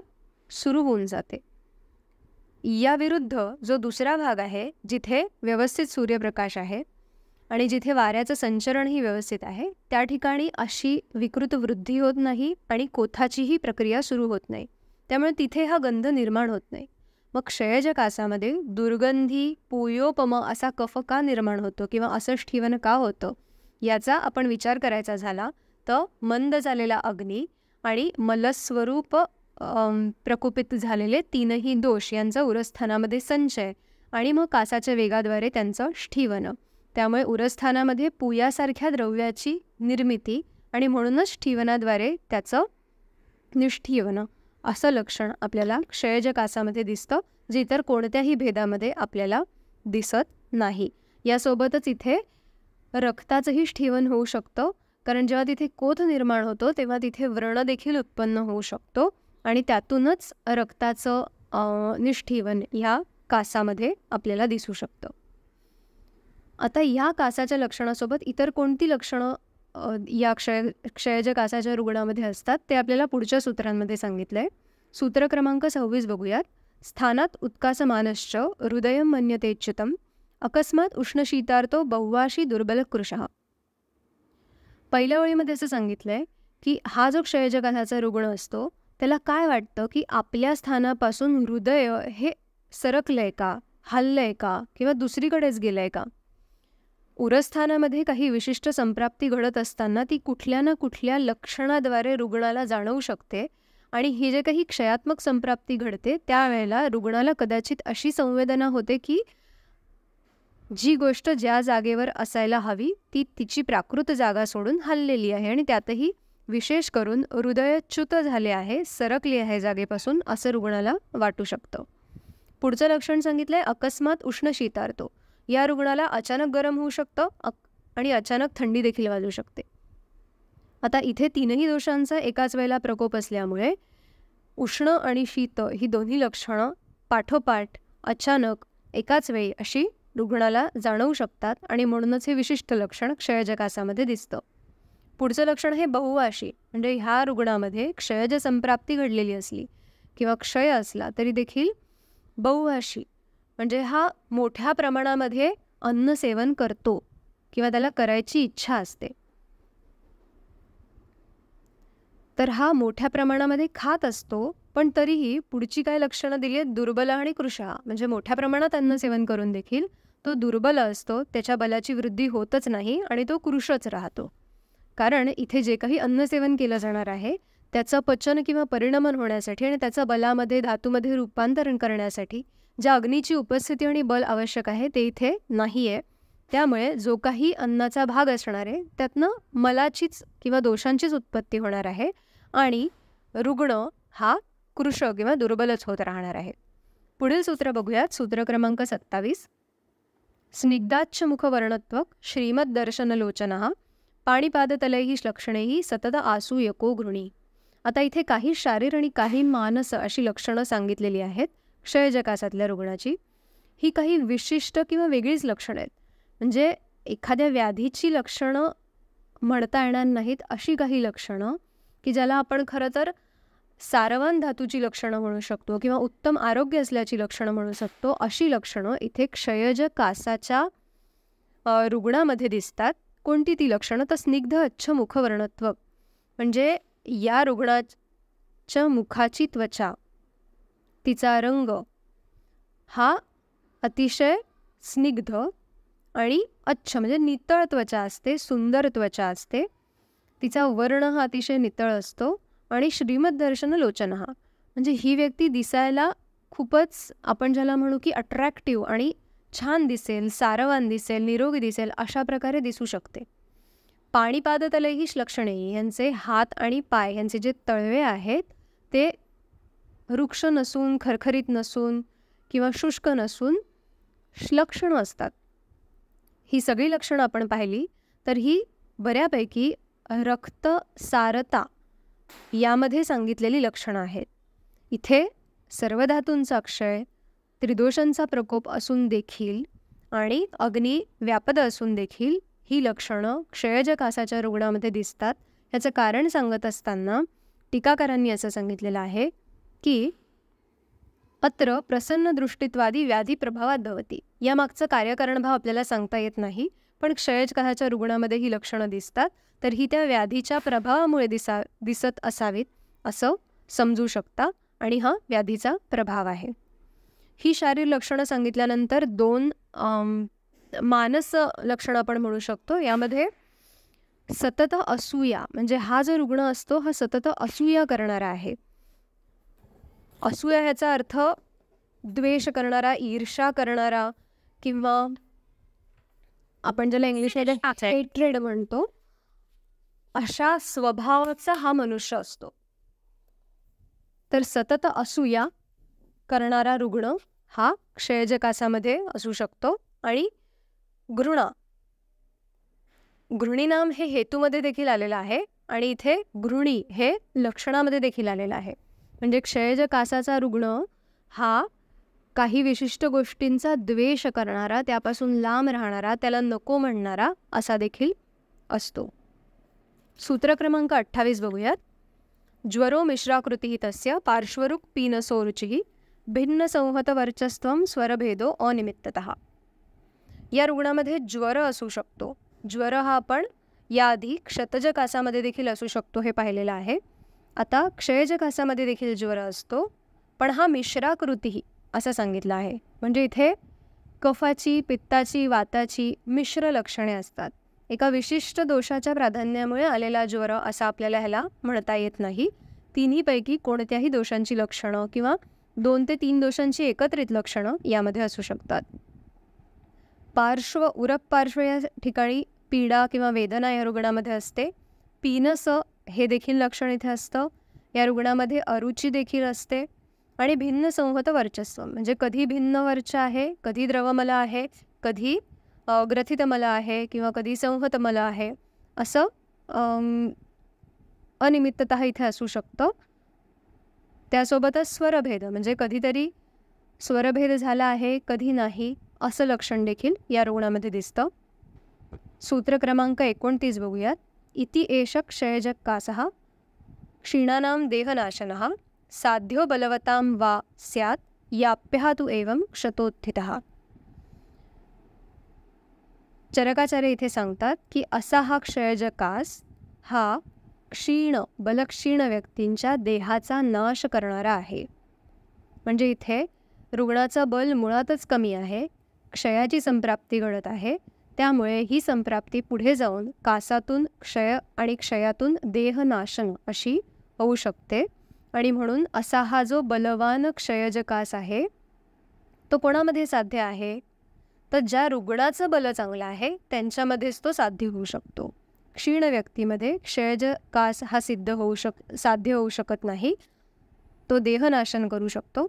सुरू होऊन जाते. या विरुद्ध जो दुसरा भाग आहे जिथे व्यवस्थित सूर्यप्रकाश आहे आणि जिथे वाऱ्याचं संचरणही व्यवस्थित आहे त्या ठिकाणी अशी विकृत वृद्धी होत नाही आणि कोथाचीही प्रक्रिया सुरू होत नाही, त्यामुळे तिथे हा गंध निर्माण होत नाही. मग क्षयज कासामध्ये दुर्गंधी पूयोपम असा कफ का निर्माण होतो किंवा असं ष्ठीवन का होतं याचा आपण विचार करायचा झाला तर मंद झालेला अग्नी आणि मलस्वरूप प्रकुपित झालेले 3ही दोष यांचा उरस्थानामध्ये संचय आणि मग कासाच्या वेगाद्वारे त्यांचं ष्ठीवन, त्यामुळे उरस्थानामध्ये पुयासारख्या द्रव्याची निर्मिती आणि म्हणूनच ष्ठीवनाद्वारे त्याचं निष्ठीवन असं लक्षण आपल्याला क्षयज कासामध्ये दिसतं, जे इतर कोणत्याही भेदामध्ये आपल्याला दिसत नाही. यासोबतच इथे रक्ताचंही ष्ठीवन होऊ शकतं, कारण जेव्हा तिथे कोथ निर्माण होतो तेव्हा तिथे व्रण देखील उत्पन्न होऊ शकतो आणि त्यातूनच रक्ताचं निष्ठीवन ह्या कासामध्ये आपल्याला दिसू शकतं. आता ह्या कासाच्या लक्षणासोबत इतर कोणती लक्षणं या क्षयज कासाच्या रुग्णामध्ये असतात ते आपल्याला पुढच्या सूत्रांमध्ये सांगितलं आहे. सूत्र क्रमांक 26 बघूयात. स्थानात उत्कासमानश्च हृदयं मन्यतेच्युतम अकस्मात उष्णशीतार्थो बहुवाशी दुर्बलकृशः. पहिल्या ओळीमध्ये असं सांगितलं आहे की हा जो क्षयज कासाचा रुग्ण असतो त्याला काय वाटतं की आपल्या स्थानापासून हृदय हे सरकलंय का, हललंय का किंवा दुसरीकडेच गेलंय का. उरस्थानामध्ये काही विशिष्ट संप्राप्ती घडत असताना ती कुठल्या ना कुठल्या लक्षणाद्वारे रुग्णाला जाणवू शकते आणि ही जे काही क्षयात्मक संप्राप्ती घडते त्यावेळेला रुग्णाला कदाचित अशी संवेदना होते की जी गोष्ट ज्या जागेवर असायला हवी ती तिची प्राकृत जागा सोडून हललेली आहे आणि त्यातही विशेष करून हृदय च्युत झाले आहे, सरकले आहे जागेपासून, असं रुग्णाला वाटू शकतं. पुढचं लक्षण सांगितलं आहे अकस्मात उष्ण शीतार्थो. या रुग्णाला अचानक गरम होऊ शकतं आणि अचानक थंडी देखील वाजू शकते. आता इथे तीनही दोषांचा एकाच वेळेला प्रकोप असल्यामुळे उष्ण आणि शीत ही दोन्ही लक्षणं पाठोपाठ अचानक एकाच वेळी अशी रुग्णाला जाणवू शकतात आणि म्हणूनच हे विशिष्ट लक्षण क्षयज कासामध्ये दिसतं. पुढचं लक्षण हे बहुवाशी, म्हणजे ह्या रुग्णामध्ये क्षयज संप्राप्ती घडलेली असली किंवा क्षय असला तरी देखील बहुवाशी म्हणजे हा मोठ्या प्रमाणामध्ये अन्न सेवन करतो किंवा त्याला करायची इच्छा असते. तर हा मोठ्या प्रमाणामध्ये खात असतो, पण तरीही पुढची काय लक्षणं दिली आहेत, दुर्बल आणि कृशः, म्हणजे मोठ्या प्रमाणात अन्न सेवन करून देखील तो दुर्बल असतो, त्याच्या बलाची वृद्धी होतच नाही आणि तो कृशच राहतो. कारण इथे जे काही अन्न सेवन केलं जाणार आहे त्याचं पचन किंवा परिणमन होण्यासाठी आणि त्याचं बलामध्ये धातूमध्ये रूपांतरण करण्यासाठी ज्या अग्नीची उपस्थिती आणि बल आवश्यक आहे ते इथे नाही आहे. त्यामुळे जो काही अन्नाचा भाग असणार आहे त्यातनं मलाचीच किंवा दोषांचीच उत्पत्ती होणार आहे आणि रुग्ण हा कृश किंवा दुर्बलच होत राहणार आहे. पुढील सूत्र बघूयात. सूत्र क्रमांक 27. स्निग्धाच्छ मुखवर्णत्वक श्रीमद्दर्शनलोचनः पाणिपादतलैः लक्षणैः सतत आसूयको गृणी. आता इथे काही शारीर आणि काही मानस अशी लक्षणं सांगितलेली आहेत क्षयजकासातल्या रुग्णाची. ही काही विशिष्ट किंवा वेगळीच लक्षणं आहेत, म्हणजे एखाद्या व्याधीची लक्षणं म्हणता येणार नाहीत अशी काही लक्षणं की ज्याला आपण खरं तर सारवान धातूची लक्षणं म्हणू शकतो किंवा उत्तम आरोग्य असल्याची लक्षणं म्हणू शकतो. अशी लक्षणं इथे क्षयज कासाच्या रुग्णामध्ये दिसतात. कोणती ती लक्षणं? तर स्निग्ध अच्छ मुखवर्णत्व, म्हणजे या रुग्णाच्या मुखाची त्वचा, तिचा रंग हा अतिशय स्निग्ध आणि अच्छ म्हणजे नितळ त्वचा असते, सुंदर त्वचा असते. तिचा वर्ण हा अतिशय नितळ असतो आणि श्रीमद्दर्शन लोचन हा म्हणजे ही व्यक्ती दिसायला खूपच आपण ज्याला म्हणू की अट्रॅक्टिव्ह आणि छान दिसेल, सारवान दिसेल, निरोगी दिसेल अशा प्रकारे दिसू शकते. पाणिपादतलैः लक्षणे, यांचे हात आणि पाय यांचे जे तळवे आहेत ते वृक्ष नसून, खरखरीत नसून किंवा शुष्क नसून श्लक्षणं असतात. ही सगळी लक्षणं आपण पाहिली तर ही बऱ्यापैकी रक्तसारता यामध्ये सांगितलेली लक्षणं आहेत. इथे सर्व धातूंचा क्षय, त्रिदोषांचा प्रकोप असून देखील आणि अग्नी व्यापद असून देखील ही लक्षणं क्षयज कासाच्या रुग्णामध्ये दिसतात. याचं कारण सांगत असताना टीकाकारांनी असं सांगितलेलं आहे की अत्र प्रसन्न दृष्टित्वादी व्याधी प्रभावात भवती. यामागचं कार्यकारणभाव आपल्याला सांगता येत नाही, पण क्षयज कासाच्या रुग्णामध्ये ही लक्षणं दिसतात तर ही त्या व्याधीच्या प्रभावामुळे दिसत असावीत असं समजू शकता आणि हा व्याधीचा प्रभाव आहे. ही शारीर लक्षणं सांगितल्यानंतर दोन मानस लक्षणं आपण म्हणू शकतो. यामध्ये सतत असूया, म्हणजे हा जो रुग्ण असतो हा सतत असूया करणारा आहे. असूया ह्याचा अर्थ द्वेष करणारा, ईर्ष्या करणारा किंवा आपण ज्याला इंग्लिशमध्ये हेट्रेड म्हणतो अशा स्वभावाचा हा मनुष्य असतो. तर सतत असूया करणारा रुग्ण हा क्षयज कासामध्ये असू शकतो. आणि गृणीनाम हे हेतूमध्ये देखील आलेलं आहे आणि इथे गृणी हे लक्षणामध्ये देखील आलेलं आहे. म्हणजे क्षयज कासाचा रुग्ण हा काही विशिष्ट गोष्टींचा द्वेष करणारा, त्यापासून लांब राहणारा, त्याला नको म्हणणारा असा देखील असतो. सूत्र क्रमांक 28 बघूयात. ज्वरो मिश्राकृती तस्य पार्श्वरूप पीनसो रुचिः भिन्न संहत वर्चस्त्वं स्वरभेदो अनिमित्ततः. या रुग्णामध्ये ज्वर असू शकतो. ज्वर हा आपण याआधी क्षतज कासामध्ये देखील असू शकतो हे पाहिलेलं आहे. आता क्षयज कासामध्ये देखील ज्वर असतो, पण हा मिश्राकृती असं सांगितलं आहे. म्हणजे इथे कफाची, पित्ताची, वाताची मिश्र लक्षणे असतात. एका विशिष्ट दोषाच्या प्राधान्यामुळे आलेला ज्वर असा आपल्याला ह्याला म्हणता येत नाही. तिन्हीपैकी कोणत्याही दोषांची लक्षणं किंवा 2 ते 3 दोषांची एकत्रित लक्षणं यामध्ये असू शकतात. पार्श्व, उरप पार्श्व या ठिकाणी पीडा किंवा वेदना या रुग्णामध्ये असते. पीनस हे देखील लक्षण इथे असतं. या रुग्णामध्ये अरुची देखील असते आणि भिन्न संहत वर्चस्व, म्हणजे कधी भिन्न वर्च आहे, कधी द्रवमल आहे, कधी ग्रथितमल आहे किंवा कधी संहतमल आहे असं अनिमित्ततः इथे असू शकतं. त्यासोबतच स्वरभेद म्हणजे कधीतरी स्वरभेद झाला आहे, कधी नाही, असं लक्षण देखील या रुग्णामध्ये दिसतं. सूत्र क्रमांक 29 बघूयात. इति एष क्षयजक कासः क्षीणानां देहनाशनः साध्यो बलवतां वा स्यात् याप्यः तु एवं क्षतोत्थितः. चरकाचार्य इथे सांगतात की असा हा क्षयजकास हा बलक्षीण व्यक्तींच्या देहाचा नाश करणारा आहे. म्हणजे इथे रुग्णाचं बल मुळातच कमी आहे, क्षयाची संप्राप्ती घडत आहे. त्यामुळे ही संप्राप्ती पुढे जाऊन कासातून क्षय आणि क्षयातून देहनाशन अशी होऊ शकते. आणि म्हणून असा हा जो बलवान क्षयजकास आहे तो कोणामध्ये साध्य आहे, तर ज्या रुग्णाचं बल चांगलं आहे त्यांच्यामध्येच तो साध्य होऊ शकतो. क्षीण व्यक्तीमध्ये क्षयजकास हा साध्य होऊ शकत नाही, तो देहनाशन करू शकतो.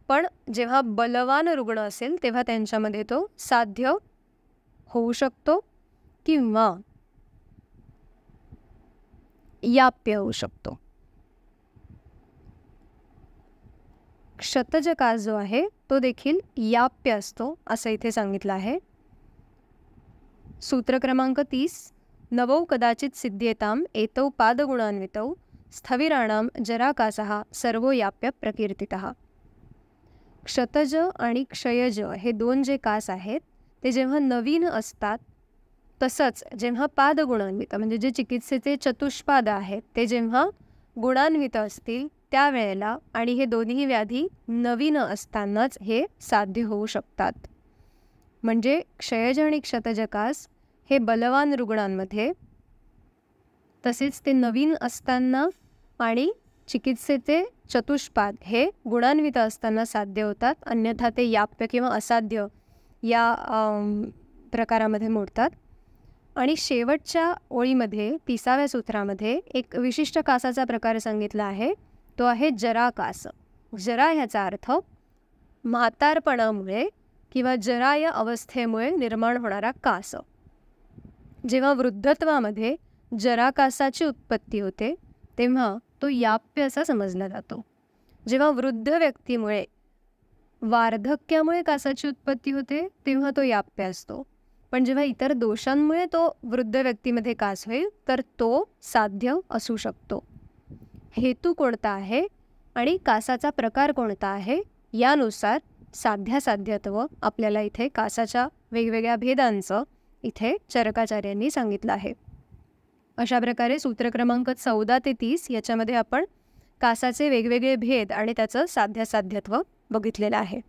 पण जेव्हा बलवान रुग्ण असेल तेव्हा त्यांच्यामध्ये तो साध्य होऊ शकतो किंवा याप्य होऊ शकतो. क्षतजकास जो आहे तो देखील याप्य असतो असं इथे सांगितलं आहे. सूत्र क्रमांक 30. नवौ कदाचित सिद्ध्येताम एतौ पादगुणान्वितौ स्थविराणाम जराकासः सर्वो याप्य प्रकीर्तितः. क्षतज आणि क्षयज हे दोन जे कास आहेत ते जेव्हा नवीन असतात, तसंच जेव्हा पादगुणान्वित म्हणजे जे चिकित्सेचे चतुष्पाद आहेत ते जेव्हा गुणान्वित असतील त्यावेळेला आणि हे दोन्ही व्याधी नवीन असतानाच हे साध्य होऊ शकतात. म्हणजे क्षयज आणि क्षतजकास हे बलवान रुग्णांमध्ये, तसेच ते नवीन असताना आणि चिकित्सेचे चतुष्पाद हे गुणान्वित असताना साध्य होतात. अन्यथा ते याप्य किंवा असाध्य या प्रकारामध्ये मोडतात. आणि शेवटच्या ओळीमध्ये 30व्या सूत्रामध्ये एक विशिष्ट कासाचा प्रकार सांगितला आहे, तो आहे जराकास. जरा ह्याचा अर्थ म्हातारपणामुळे किंवा जरा या अवस्थेमुळे निर्माण होणारा कास. जेव्हा वृद्धत्वामध्ये जराकासाची उत्पत्ती होते तेव्हा तो याप्य असा समजला जातो. जेव्हा वृद्ध व्यक्तीमुळे वार्धक्यामुळे कासाची उत्पत्ती होते तेव्हा तो याप्य असतो. पण जेव्हा इतर दोषांमुळे तो वृद्ध व्यक्तीमध्ये कास होईल तर तो साध्य असू शकतो. हेतू कोणता आहे आणि कासाचा प्रकार कोणता आहे यानुसार साध्यासाध्यत्व आपल्याला इथे कासाच्या वेगवेगळ्या भेदांचं इथे चरकाचार्यांनी सांगितलं आहे. अशा प्रकारे सूत्र क्रमांक 14 ते 30 याच्यामध्ये आपण कासाचे वेगवेगळे भेद आणि त्याचं साध्यासाध्यत्व बघितलेलं आहे.